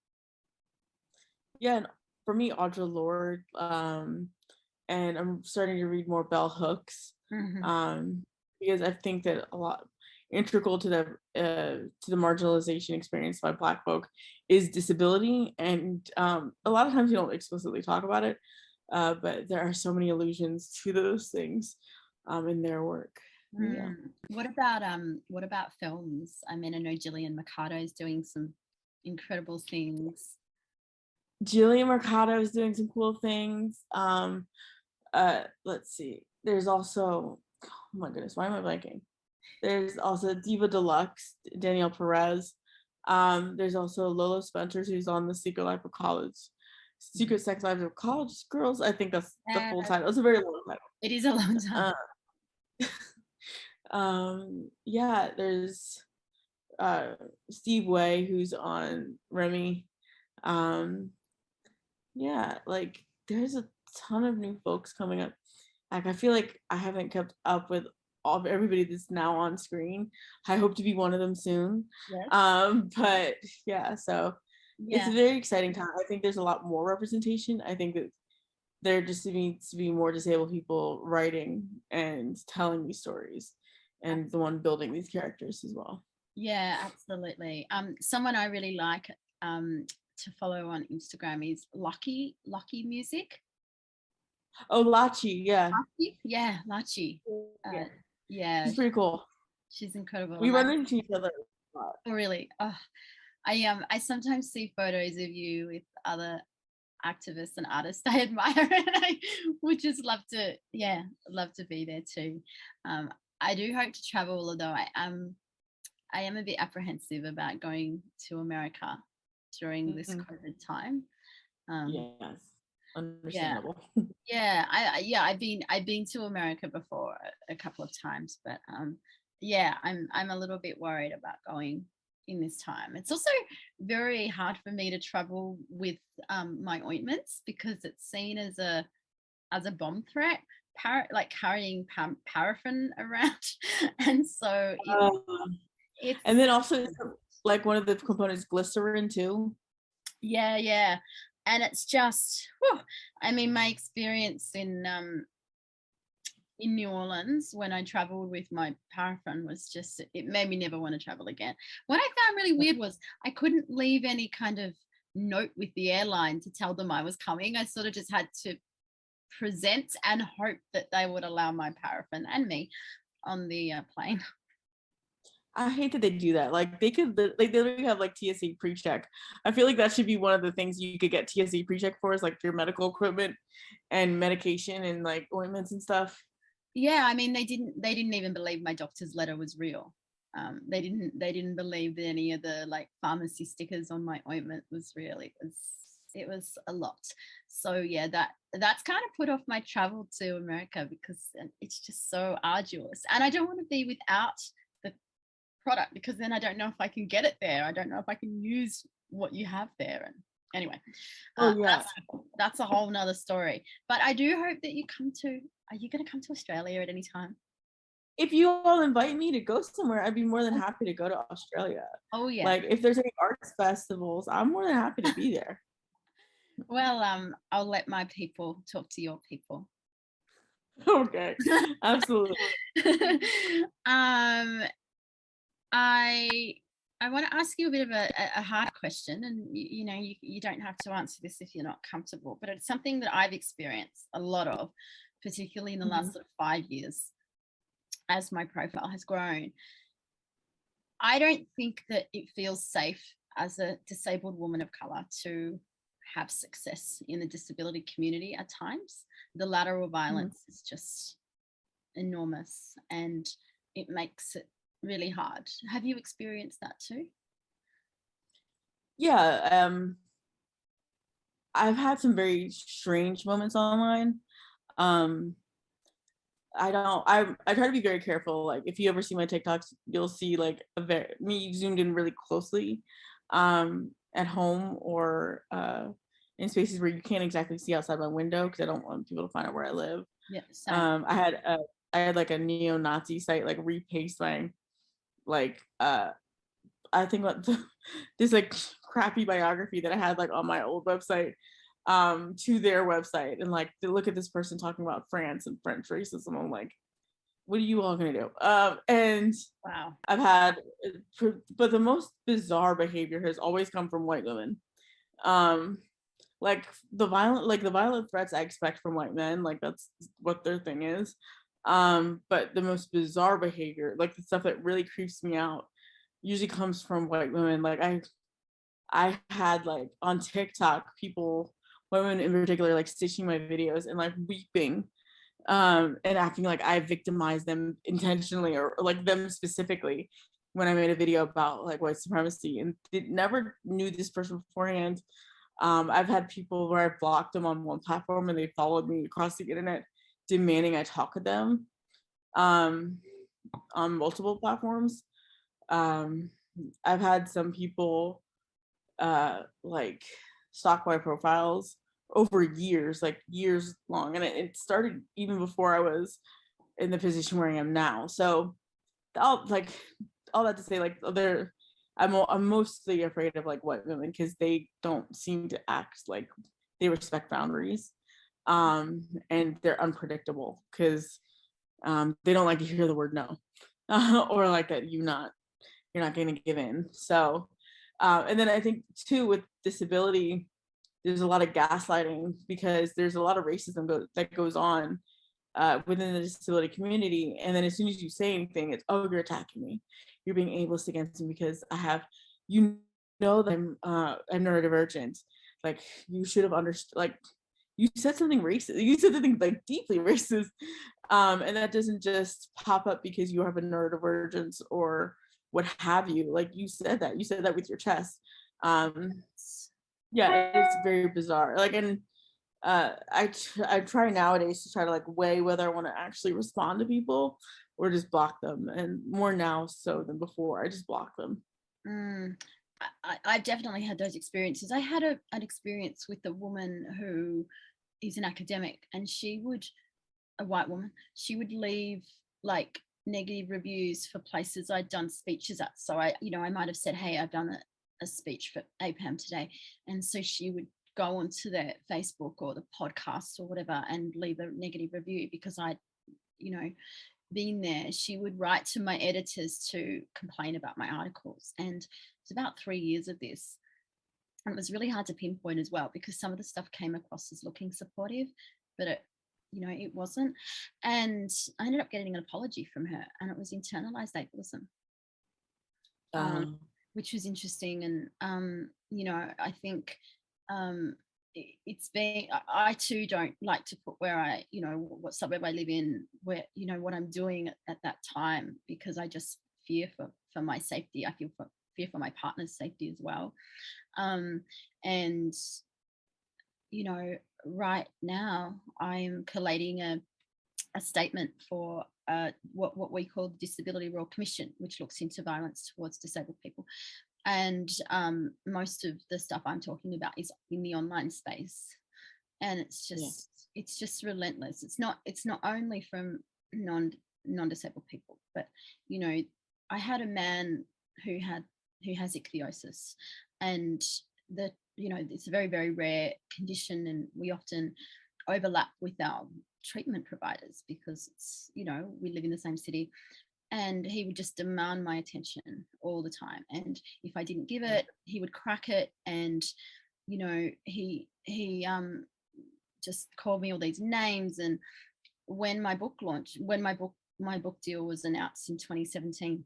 Yeah, and for me, Audre Lorde, and I'm starting to read more bell hooks, because I think that a lot integral to the marginalization experienced by Black folk is disability, and a lot of times you don't explicitly talk about it, but there are so many allusions to those things in their work. Yeah. What about films? I mean, I know Gillian Mercado is doing some incredible things. Gillian Mercado is doing some cool things. Let's see. There's also, oh my goodness, why am I blanking? There's also Diva Deluxe, Danielle Perez. There's also Lola Spencer, who's on The Secret Sex Lives of College Girls. I think that's the full title. It's a very long title. It is a long time. Yeah, there's Steve Way, who's on Remy. Yeah, like there's a ton of new folks coming up. Like I feel like I haven't kept up with all of everybody that's now on screen. I hope to be one of them soon. Yes. But yeah, so it's a very exciting time. I think there's a lot more representation. I think that there just needs to be more disabled people writing and telling these stories, and the one building these characters as well. Yeah, absolutely. Someone I really like to follow on Instagram is Lucky Music. Oh, Lachi, yeah. Lachi? Yeah, Lachi. Yeah. She's pretty cool. She's incredible. We run into each other a lot. Oh, really? Oh, I sometimes see photos of you with other activists and artists I admire, and I would just love to be there too. I do hope to travel, although I am a bit apprehensive about going to America during this COVID time. Yes, understandable. Yeah, I've been to America before a couple of times, but I'm a little bit worried about going in this time. It's also very hard for me to travel with my ointments because it's seen as a bomb threat, like carrying paraffin around, and so It's And then also like one of the components, glycerin too. yeah. And it's just, whew, I mean, my experience in New Orleans when I traveled with my paraffin was just, it made me never want to travel again. What I found really weird was I couldn't leave any kind of note with the airline to tell them I was coming. I sort of just had to present and hope that they would allow my paraffin and me on the plane. I hate that they do that. Like they could, like they literally have like TSA pre-check. I feel like that should be one of the things you could get TSA pre-check for, is like your medical equipment and medication and like ointments and stuff. Yeah, I mean, they didn't even believe my doctor's letter was real. They didn't believe that any of the like pharmacy stickers on my ointment was real. It was a lot. So yeah, that's kind of put off my travel to America because it's just so arduous, and I don't want to be without the product because then I don't know if I can get it there. I don't know if I can use what you have there. And anyway, Oh yeah. that's a whole nother story. But I do hope that you come to. Are you going to come to Australia at any time? If you all invite me to go somewhere, I'd be more than happy to go to Australia. Oh yeah. Like if there's any arts festivals, I'm more than happy to be there. Well, I'll let my people talk to your people. Okay, absolutely. um, I I want to ask you a bit of a hard question, and you know you don't have to answer this if you're not comfortable, but it's something that I've experienced a lot of, particularly in the last sort of 5 years as my profile has grown. I don't think that it feels safe as a disabled woman of color to have success in the disability community at times. The lateral violence is just enormous and it makes it really hard. Have you experienced that too? Yeah, I've had some very strange moments online. Um, I try to be very careful. Like if you ever see my TikToks, you'll see like me zoomed in really closely, at home or in spaces where you can't exactly see outside my window because I don't want people to find out where I live. Yeah, same. I had like a neo-Nazi site like repaste my like I think about this like crappy biography that I had like on my old website to their website, and like they look at this person talking about France and French racism. I'm like, what are you all gonna do? And Wow. I've had, but the most bizarre behavior has always come from white women. Um, like the violent threats I expect from white men, like that's what their thing is. But the most bizarre behavior, like the stuff that really creeps me out, usually comes from white women. Like I had like on TikTok people, women in particular, like stitching my videos and like weeping, and acting like I victimized them intentionally or like them specifically when I made a video about like white supremacy, and never knew this person beforehand. I've had people where I blocked them on one platform and they followed me across the internet demanding I talk to them on multiple platforms. Um, I've had some people like stalk my profiles over years, like years long, and it started even before I was in the position where I am now. So all that to say, like I'm mostly afraid of like white women because they don't seem to act like they respect boundaries, and they're unpredictable because they don't like to hear the word no, or like that you're not going to give in. So and then I think too with disability, there's a lot of gaslighting because there's a lot of racism that goes on within the disability community. And then as soon as you say anything, it's, oh, you're attacking me. You're being ableist against me because I have, that I'm neurodivergent. Like you should have understood, like you said something racist. You said something like deeply racist. And that doesn't just pop up because you have a neurodivergence or what have you. Like you said that with your chest. Yeah, it's very bizarre. Like, and I try nowadays to try to like weigh whether I want to actually respond to people or just block them, and more now so than before. I just block them. I've definitely had those experiences. I had an experience with a woman who is an academic, and a white woman, she would leave like negative reviews for places I'd done speeches at. So I might have said, hey, I've done a speech for APAM today. And so she would go onto their Facebook or the podcast or whatever and leave a negative review because I'd, been there. She would write to my editors to complain about my articles. And it's about 3 years of this. And it was really hard to pinpoint as well, because some of the stuff came across as looking supportive, but it wasn't. And I ended up getting an apology from her, and it was internalized ableism, which was interesting. And, I think it's been, I too don't like to put where I, what suburb I live in, where, what I'm doing at that time, because I just fear for my safety. I fear for my partner's safety as well. And, right now I'm collating a statement for what we call the Disability Royal Commission, which looks into violence towards disabled people. And most of the stuff I'm talking about is in the online space, and it's just relentless. It's not only from non-disabled people, but I had a man who has ichthyosis, and it's a very, very rare condition, and we often overlap with our treatment providers because it's we live in the same city. And he would just demand my attention all the time. And if I didn't give it, he would crack it. And, he just called me all these names. And when my book deal was announced in 2017,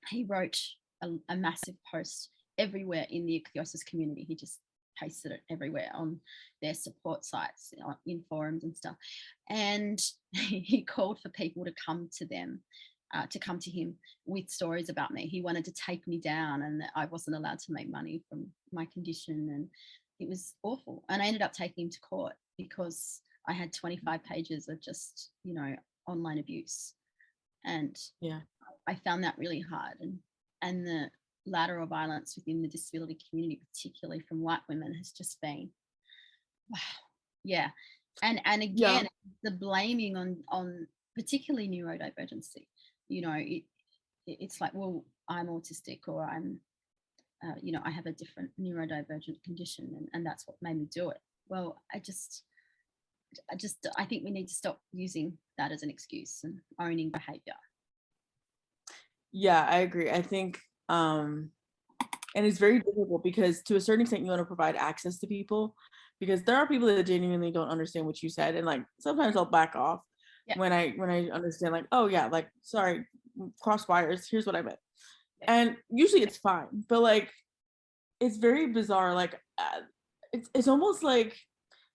he wrote a massive post everywhere in the ichthyosis community. He just pasted it everywhere on their support sites, in forums and stuff. And he called for people to come to them. To come to him with stories about me. He wanted to take me down, and that I wasn't allowed to make money from my condition, and it was awful. And I ended up taking him to court because I had 25 pages of just online abuse, and I found that really hard. And the lateral violence within the disability community, particularly from white women, has just been and again the blaming on particularly neurodivergency. It's like, well, I'm autistic, or I'm, I have a different neurodivergent condition, and that's what made me do it. Well, I think we need to stop using that as an excuse and owning behavior. Yeah, I agree. I think, and it's very difficult because to a certain extent you want to provide access to people, because there are people that genuinely don't understand what you said, and like sometimes I'll back off when I understand, like, oh yeah, like, sorry, cross wires, here's what I meant. And usually it's fine, but like it's very bizarre. Like it's almost like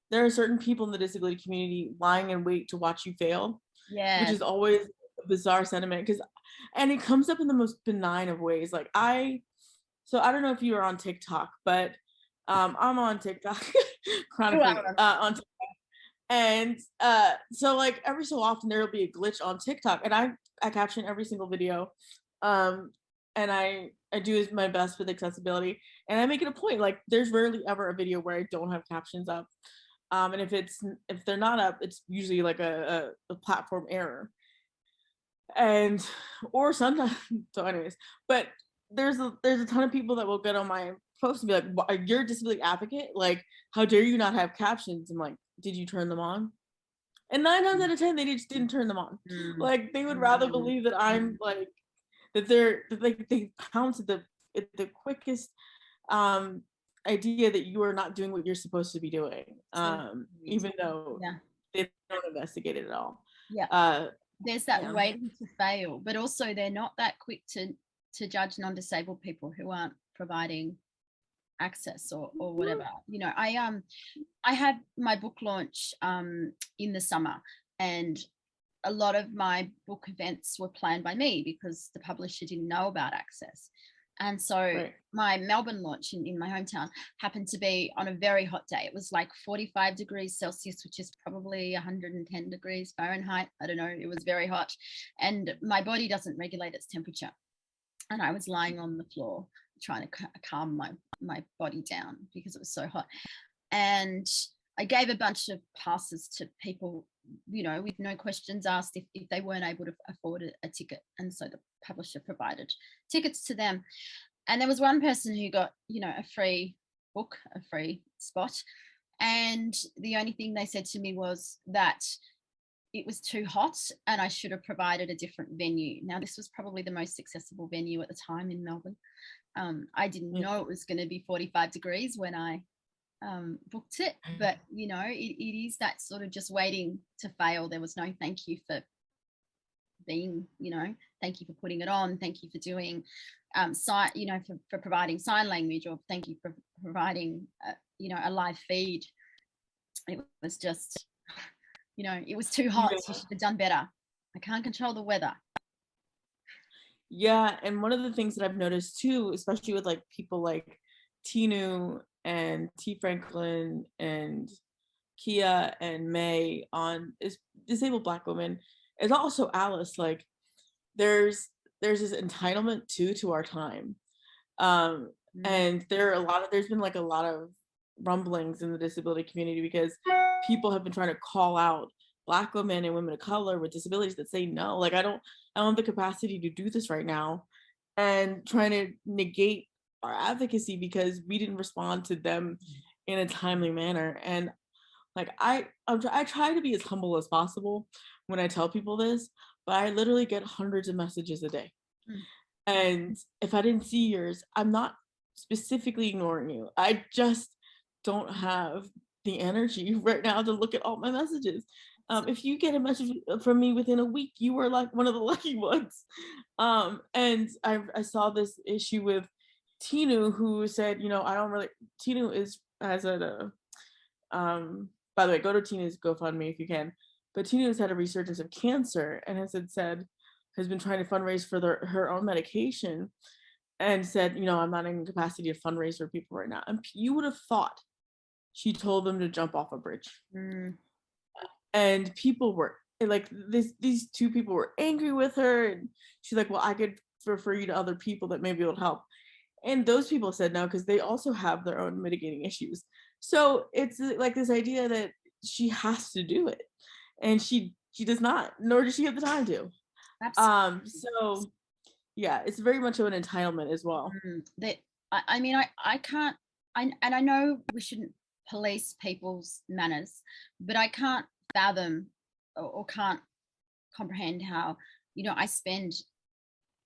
there are certain people in the disability community lying in wait to watch you fail, which is always a bizarre sentiment, and it comes up in the most benign of ways. Like I don't know if you are on TikTok, but I'm on TikTok chronically on TikTok. And so like every so often there will be a glitch on TikTok, and I caption every single video, and I do my best with accessibility, and I make it a point, like there's rarely ever a video where I don't have captions up, and if they're not up, it's usually like a platform error, and or sometimes so anyways. But there's a ton of people that will get on my post and be like, you're a disability advocate, like how dare you not have captions? I'm like, did you turn them on? And 9 times out of 10 they just didn't turn them on. Like they would rather believe that I'm like that they pounce at the quickest idea that you are not doing what you're supposed to be doing, even though they don't investigate it at all. There's that waiting to fail, but also they're not that quick to judge non-disabled people who aren't providing access or whatever. I had my book launch in the summer, and a lot of my book events were planned by me because the publisher didn't know about access. And so my Melbourne launch in my hometown happened to be on a very hot day. It was like 45 degrees Celsius, which is probably 110 degrees Fahrenheit. I don't know, it was very hot, and my body doesn't regulate its temperature. And I was lying on the floor trying to calm my body down because it was so hot. And I gave a bunch of passes to people, you know, with no questions asked if they weren't able to afford a ticket. And so the publisher provided tickets to them. And there was one person who got, you know, a free book, a free spot. And the only thing they said to me was that it was too hot and I should have provided a different venue. Now, this was probably the most accessible venue at the time in Melbourne. I didn't know it was going to be 45 degrees when I booked it, but you know, it is that sort of just waiting to fail. There was no thank you for being, you know, thank you for putting it on, thank you for doing sign, you know, for providing sign language, or thank you for providing you know, a live feed. It was just, you know, it was too hot. You should have done better. I can't control the weather. Yeah, and one of the things that I've noticed too, especially with like people like Tinu and T Franklin and Kia and May on is disabled Black women, is also Alice. Like there's this entitlement to our time. And there's been like a lot of rumblings in the disability community because people have been trying to call out Black women and women of color with disabilities that say no, like I don't have the capacity to do this right now, and trying to negate our advocacy because we didn't respond to them in a timely manner. And like I try to be as humble as possible when I tell people this, but I literally get hundreds of messages a day. And if I didn't see yours, I'm not specifically ignoring you. I just don't have the energy right now to look at all my messages. If you get a message from me within a week, you were like one of the lucky ones. And I saw this issue with Tinu, who said, you know, I don't really, Tinu has a, by the way, go to Tinu's GoFundMe if you can, but Tinu has had a resurgence of cancer and has been trying to fundraise for her own medication, and said, you know, I'm not in capacity to fundraise for people right now. And you would have thought she told them to jump off a bridge. And people were like, these two people were angry with her, and she's like, well, I could refer you to other people that maybe will help. And those people said no because they also have their own mitigating issues. So it's like this idea that she has to do it, and she does not, nor does she have the time to. Absolutely. So yeah, it's very much of an entitlement as well. I mean, I can't, and I know we shouldn't police people's manners, but I can't fathom or can't comprehend how, you know, I spend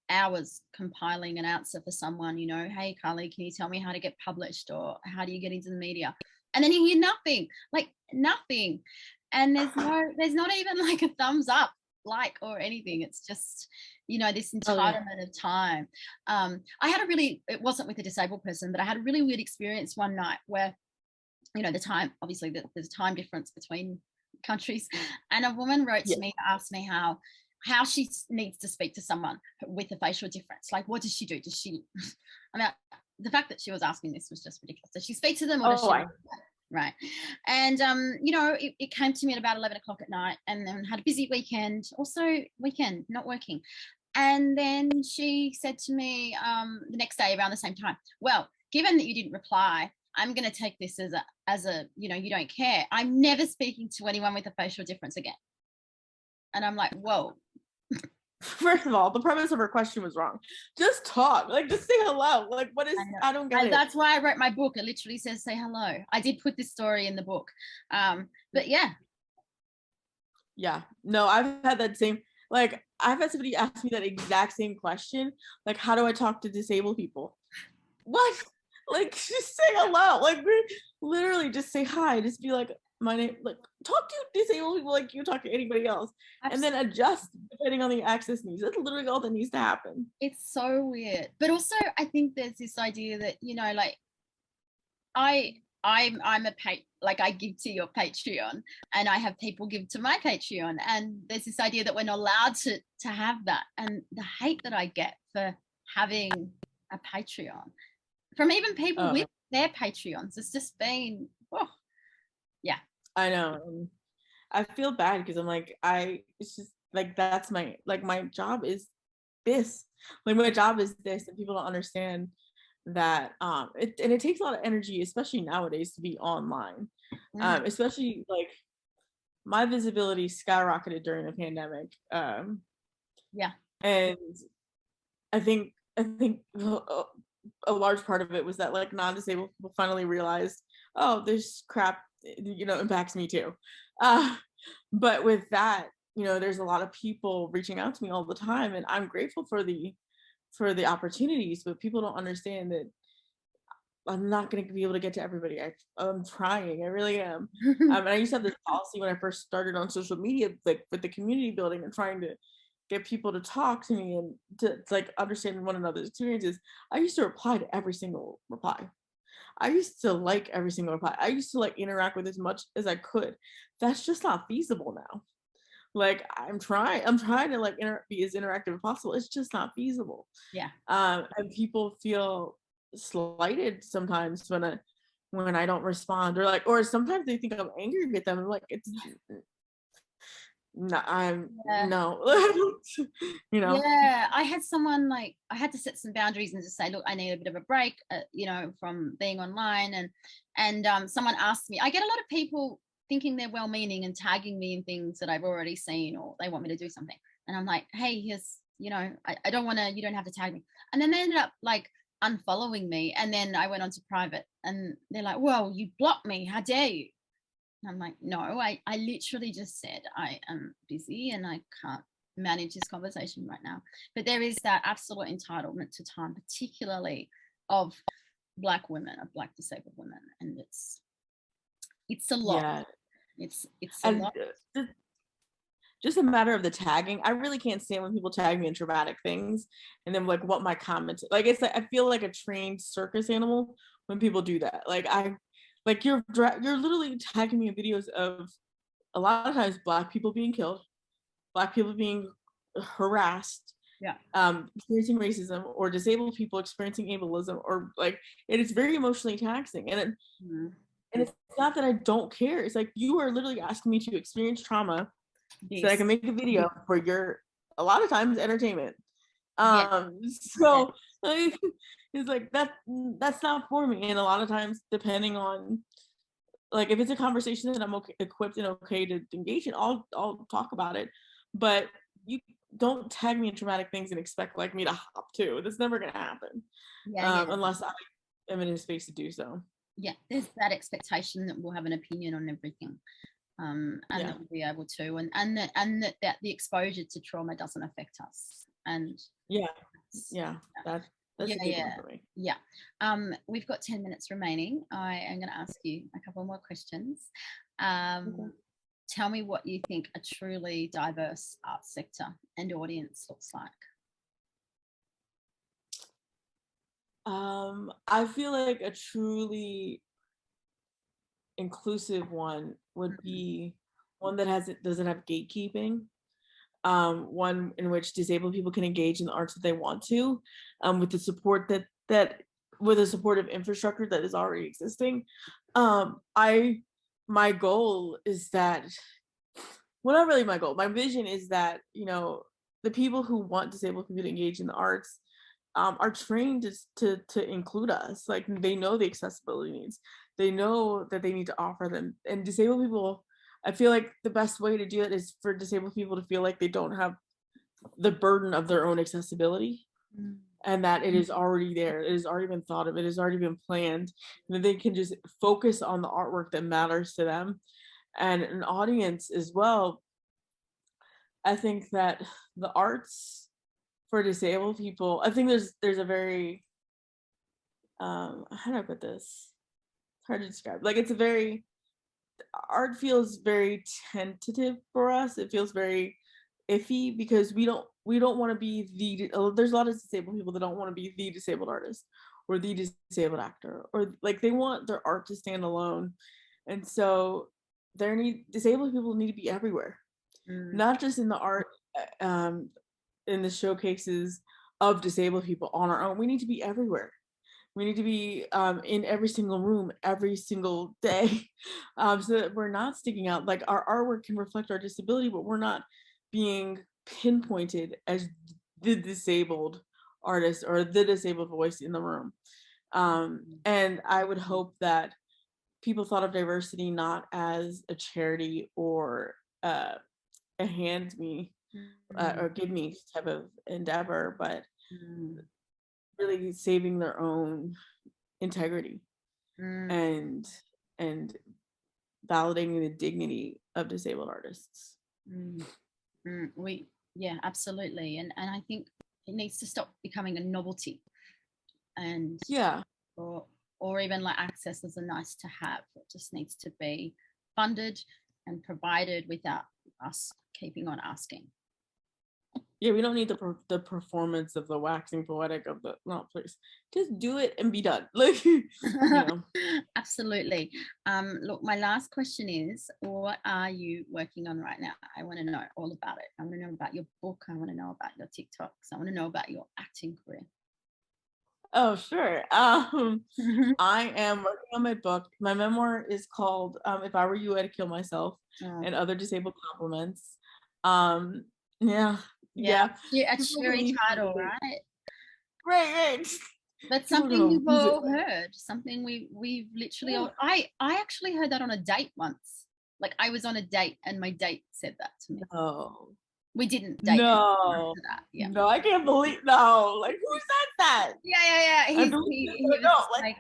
hours compiling an answer for someone, you know, hey Carly, can you tell me how to get published, or how do you get into the media? And then you hear nothing, like nothing. And there's not even like a thumbs up, like, or anything. It's just, you know, this entitlement of time. It wasn't with a disabled person, but I had a really weird experience one night where, you know, the time, obviously there's a time difference between countries, and a woman wrote to me to ask me how she needs to speak to someone with a facial difference. Like, what does she do? Does she, I mean, the fact that she was asking this was just ridiculous. Does she speak to them, or does she? Right. And, you know, it came to me at about 11 o'clock at night, and then had a busy weekend, not working. And then she said to me the next day around the same time, well, given that you didn't reply, I'm going to take this as a, you know, you don't care. I'm never speaking to anyone with a facial difference again. And I'm like, whoa. First of all, the premise of her question was wrong. Just talk, like, just say hello. Like, what is, I don't get it. That's why I wrote my book. It literally says say hello. I did put this story in the book. But yeah. Yeah, no, I've had that same, like, I've had somebody ask me that exact same question. Like, how do I talk to disabled people? What? Like, just say hello. Like, literally just say hi. Just be like, my name, like, talk to disabled people like you talk to anybody else. Absolutely. And then adjust depending on the access needs. That's literally all that needs to happen. It's so weird. But also I think there's this idea that, you know, like I'm like I give to your Patreon, and I have people give to my Patreon, and there's this idea that we're not allowed to have that. And the hate that I get for having a Patreon from even people with their Patreons, it's just been, yeah. I know. I feel bad because I'm like, it's just like, that's my job is this. Like, my job is this, and people don't understand that. It takes a lot of energy, especially nowadays, to be online. Especially like my visibility skyrocketed during the pandemic. Yeah. And I think a large part of it was that like non-disabled people finally realized, oh, this crap, impacts me too. But with that, there's a lot of people reaching out to me all the time, and I'm grateful for the opportunities, but people don't understand that I'm not going to be able to get to everybody. I'm trying, I really am. And I used to have this policy when I first started on social media, like with the community building and trying to get people to talk to me and to like understand one another's experiences. I used to reply to every single reply. I used to like every single reply. I used to like interact with as much as I could. That's just not feasible now. Like I'm trying to like be as interactive as possible. It's just not feasible. Yeah. And people feel slighted sometimes when I don't respond, or sometimes they think I'm angry with them. I'm like, it's no, no. Yeah, I had someone like, I had to set some boundaries and just say, look, I need a bit of a break, from being online. And someone asked me, I get a lot of people thinking they're well-meaning and tagging me in things that I've already seen, or they want me to do something. And I'm like, hey, here's, I don't want to, you don't have to tag me. And then they ended up like unfollowing me. And then I went on to private and they're like, well, you blocked me. How dare you? And I'm like, no, I literally just said I am busy and I can't manage this conversation right now. But there is that absolute entitlement to time, particularly of Black women, of Black disabled women. And it's a lot. Yeah. It's a lot. Just a matter of the tagging. I really can't stand when people tag me in traumatic things and then like what my comments like. It's like I feel like a trained circus animal when people do that. Like you're literally tagging me in videos of a lot of times Black people being killed, Black people being harassed, Yeah. Experiencing racism, or disabled people experiencing ableism, or like it is very emotionally taxing. And it's not that I don't care. It's like you are literally asking me to experience trauma so that I can make a video for your, a lot of times, entertainment. So like, it's like that's not for me. And a lot of times, depending on like if it's a conversation that I'm equipped and okay to engage in, I'll talk about it. But you don't tag me in traumatic things and expect like me to hop to. That's never gonna happen. Unless I am in a space to do so. Yeah, there's that expectation that we'll have an opinion on everything. And that we'll be able to, and that the exposure to trauma doesn't affect us. And that's a big one for me. We've got 10 minutes remaining. I am going to ask you a couple more questions. Tell me what you think a truly diverse arts sector and audience looks like. I feel like a truly inclusive one would be one that doesn't have gatekeeping, one in which disabled people can engage in the arts that they want to, with the support that with a supportive infrastructure that is already existing. My goal is that, well, not really my goal, my vision is that the people who want disabled people to engage in the arts are trained to include us. Like they know the accessibility needs, they know that they need to offer them. And disabled people, I feel like the best way to do it is for disabled people to feel like they don't have the burden of their own accessibility, and that it is already there, it has already been thought of, it has already been planned, and that they can just focus on the artwork that matters to them. And an audience as well, I think that the arts for disabled people, I think there's a very how do I put this? It's hard to describe. Like art feels very tentative for us. It feels very iffy because we don't want to be there's a lot of disabled people that don't want to be the disabled artist or the disabled actor, or like they want their art to stand alone. And so disabled people need to be everywhere, not just in the art, in the showcases of disabled people on our own. We need to be everywhere. We need to be in every single room every single day, so that we're not sticking out. Like our artwork can reflect our disability, but we're not being pinpointed as the disabled artist or the disabled voice in the room. And I would hope that people thought of diversity not as a charity or a hand me or give me type of endeavor, but really saving their own integrity and validating the dignity of disabled artists. Yeah, absolutely. And I think it needs to stop becoming a novelty, and yeah, or even like access as a nice to have. It just needs to be funded and provided without us keeping on asking. Yeah, we don't need the performance of the waxing poetic of the, no, please just do it and be done. Like, you know. Absolutely. Look, my last question is, what are you working on right now? I want to know all about it. I want to know about your book. I want to know about your TikToks. I want to know about your acting career. Oh, sure. I am working on my book. My memoir is called If I Were You, I'd Kill Myself and Other Disabled Compliments. Yeah. A cheery title, right? Right. That's something we've all heard. Something we've literally all, I actually heard that on a date once. Like, I was on a date and my date said that to me. No. We didn't date No. after that. Yeah. No, I can't believe, no. Like, who said that? Yeah. He was like,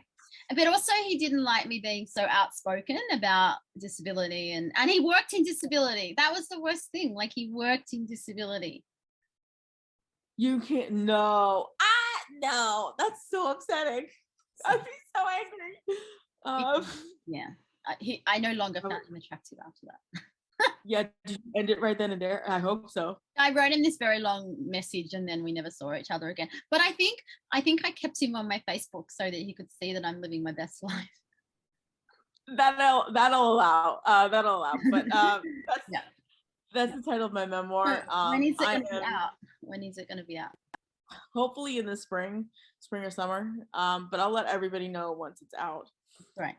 but also he didn't like me being so outspoken about disability, and he worked in disability. That was the worst thing. Like, he worked in disability. You can't, no. No, that's so upsetting. I'd be so angry. Yeah. I no longer found him attractive after that. Yeah, did you end it right then and there? I hope so. I wrote him this very long message and then we never saw each other again. But I think I kept him on my Facebook so that he could see that I'm living my best life. That'll allow. But that's the title of my memoir. When is it going to be out? When is it going to be out? Hopefully in the spring or summer. But I'll let everybody know once it's out. Right.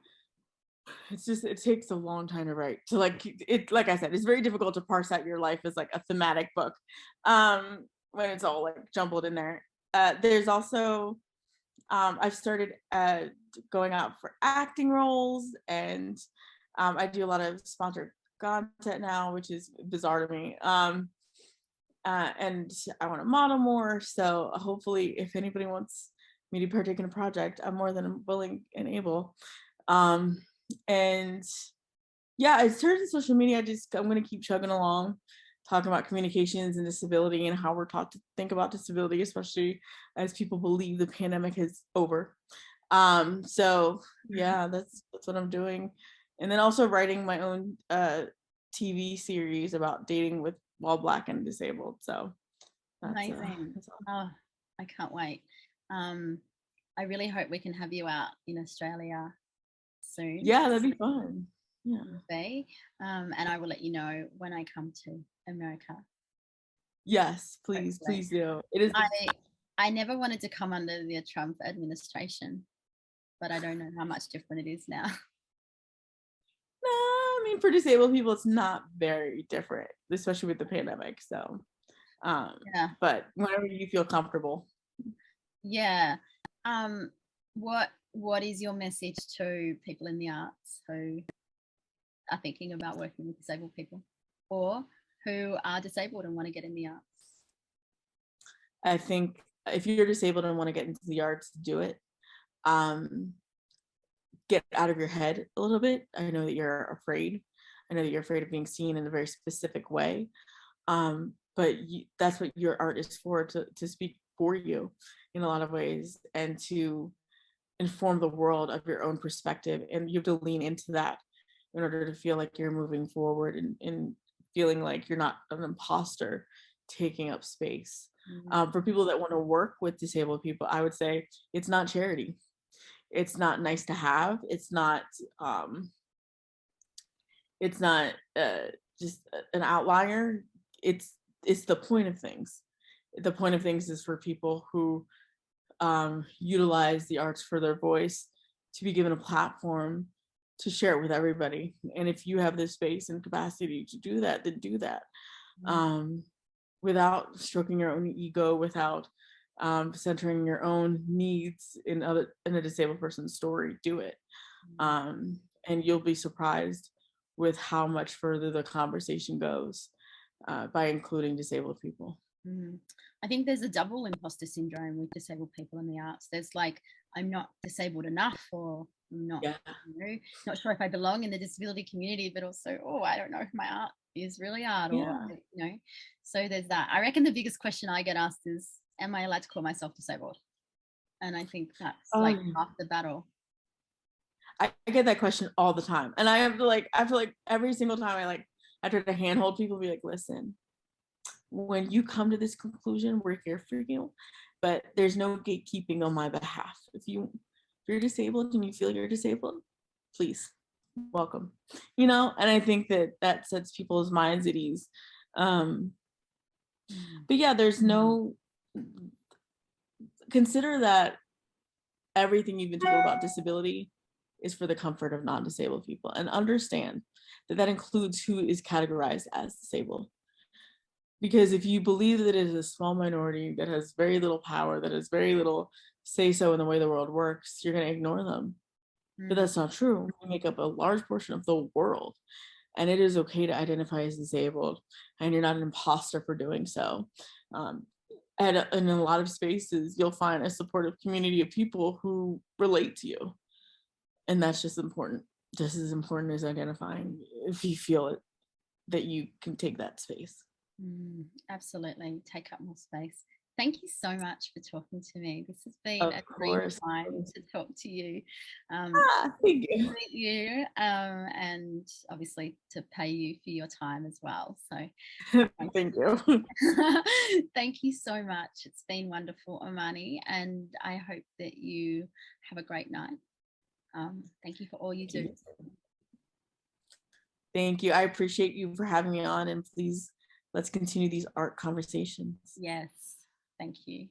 It's just, it takes a long time to write. So like I said, it's very difficult to parse out your life as like a thematic book when it's all like jumbled in there. There's also I've started going out for acting roles, and I do a lot of sponsored content now, which is bizarre to me. And I want to model more. So hopefully if anybody wants me to partake in a project, I'm more than willing and able. And yeah, I started social media. I'm going to keep chugging along, talking about communications and disability and how we're taught to think about disability, especially as people believe the pandemic is over. So yeah, that's what I'm doing. And then also writing my own TV series about dating while Black and disabled. So that's amazing. Oh, I can't wait. I really hope we can have you out in Australia soon. Yeah, that'd be fun. Yeah. And I will let you know when I come to America. Yes, please do. It is. I never wanted to come under the Trump administration, but I don't know how much different it is now. No, I mean, for disabled people, it's not very different, especially with the pandemic. So, but whenever you feel comfortable. Yeah. What is your message to people in the arts who are thinking about working with disabled people, or who are disabled and want to get in the arts? I think if you're disabled and want to get into the arts, do it. Get out of your head a little bit. I know that you're afraid. I know that you're afraid of being seen in a very specific way. But that's what your art is for, to speak for you in a lot of ways, and to inform the world of your own perspective. And you have to lean into that in order to feel like you're moving forward and feeling like you're not an imposter taking up space. For people that want to work with disabled people, I would say it's not charity. It's not nice to have. It's not just an outlier. It's the point of things. The point of things is for people who utilize the arts for their voice, to be given a platform to share it with everybody. And if you have the space and capacity to do that, then do that. Without stroking your own ego, without centering your own needs in a disabled person's story, do it. and you'll be surprised with how much further the conversation goes by including disabled people. I think there's a double imposter syndrome with disabled people in the arts. There's like, I'm not disabled enough, or I'm not, not sure if I belong in the disability community, but also, oh, I don't know if my art is really art, or, so there's that. I reckon the biggest question I get asked is, am I allowed to call myself disabled? And I think that's like half the battle. I get that question all the time. And I feel like every single time I try to handhold people, be like, listen, when you come to this conclusion, we're here for you, but there's no gatekeeping on my behalf. If you're disabled and you feel you're disabled, please, welcome. And I think that sets people's minds at ease. But yeah, there's no, consider that everything you've been told about disability is for the comfort of non-disabled people, and understand that includes who is categorized as disabled. Because if you believe that it is a small minority that has very little power, that has very little say-so in the way the world works, you're going to ignore them. But that's not true. We make up a large portion of the world, and it is okay to identify as disabled, and you're not an imposter for doing so. And in a lot of spaces, you'll find a supportive community of people who relate to you. And that's just important, just as important as identifying if you feel it, that you can take that space. Absolutely, take up more space. Thank you so much for talking to me. This has been a great time to talk to you. Thank you. Meet you, and obviously to pay you for your time as well. So thank you. Thank you so much. It's been wonderful, Imani, and I hope that you have a great night. Thank you for all you do. Thank you. I appreciate you for having me on, and please, let's continue these art conversations. Yes, thank you.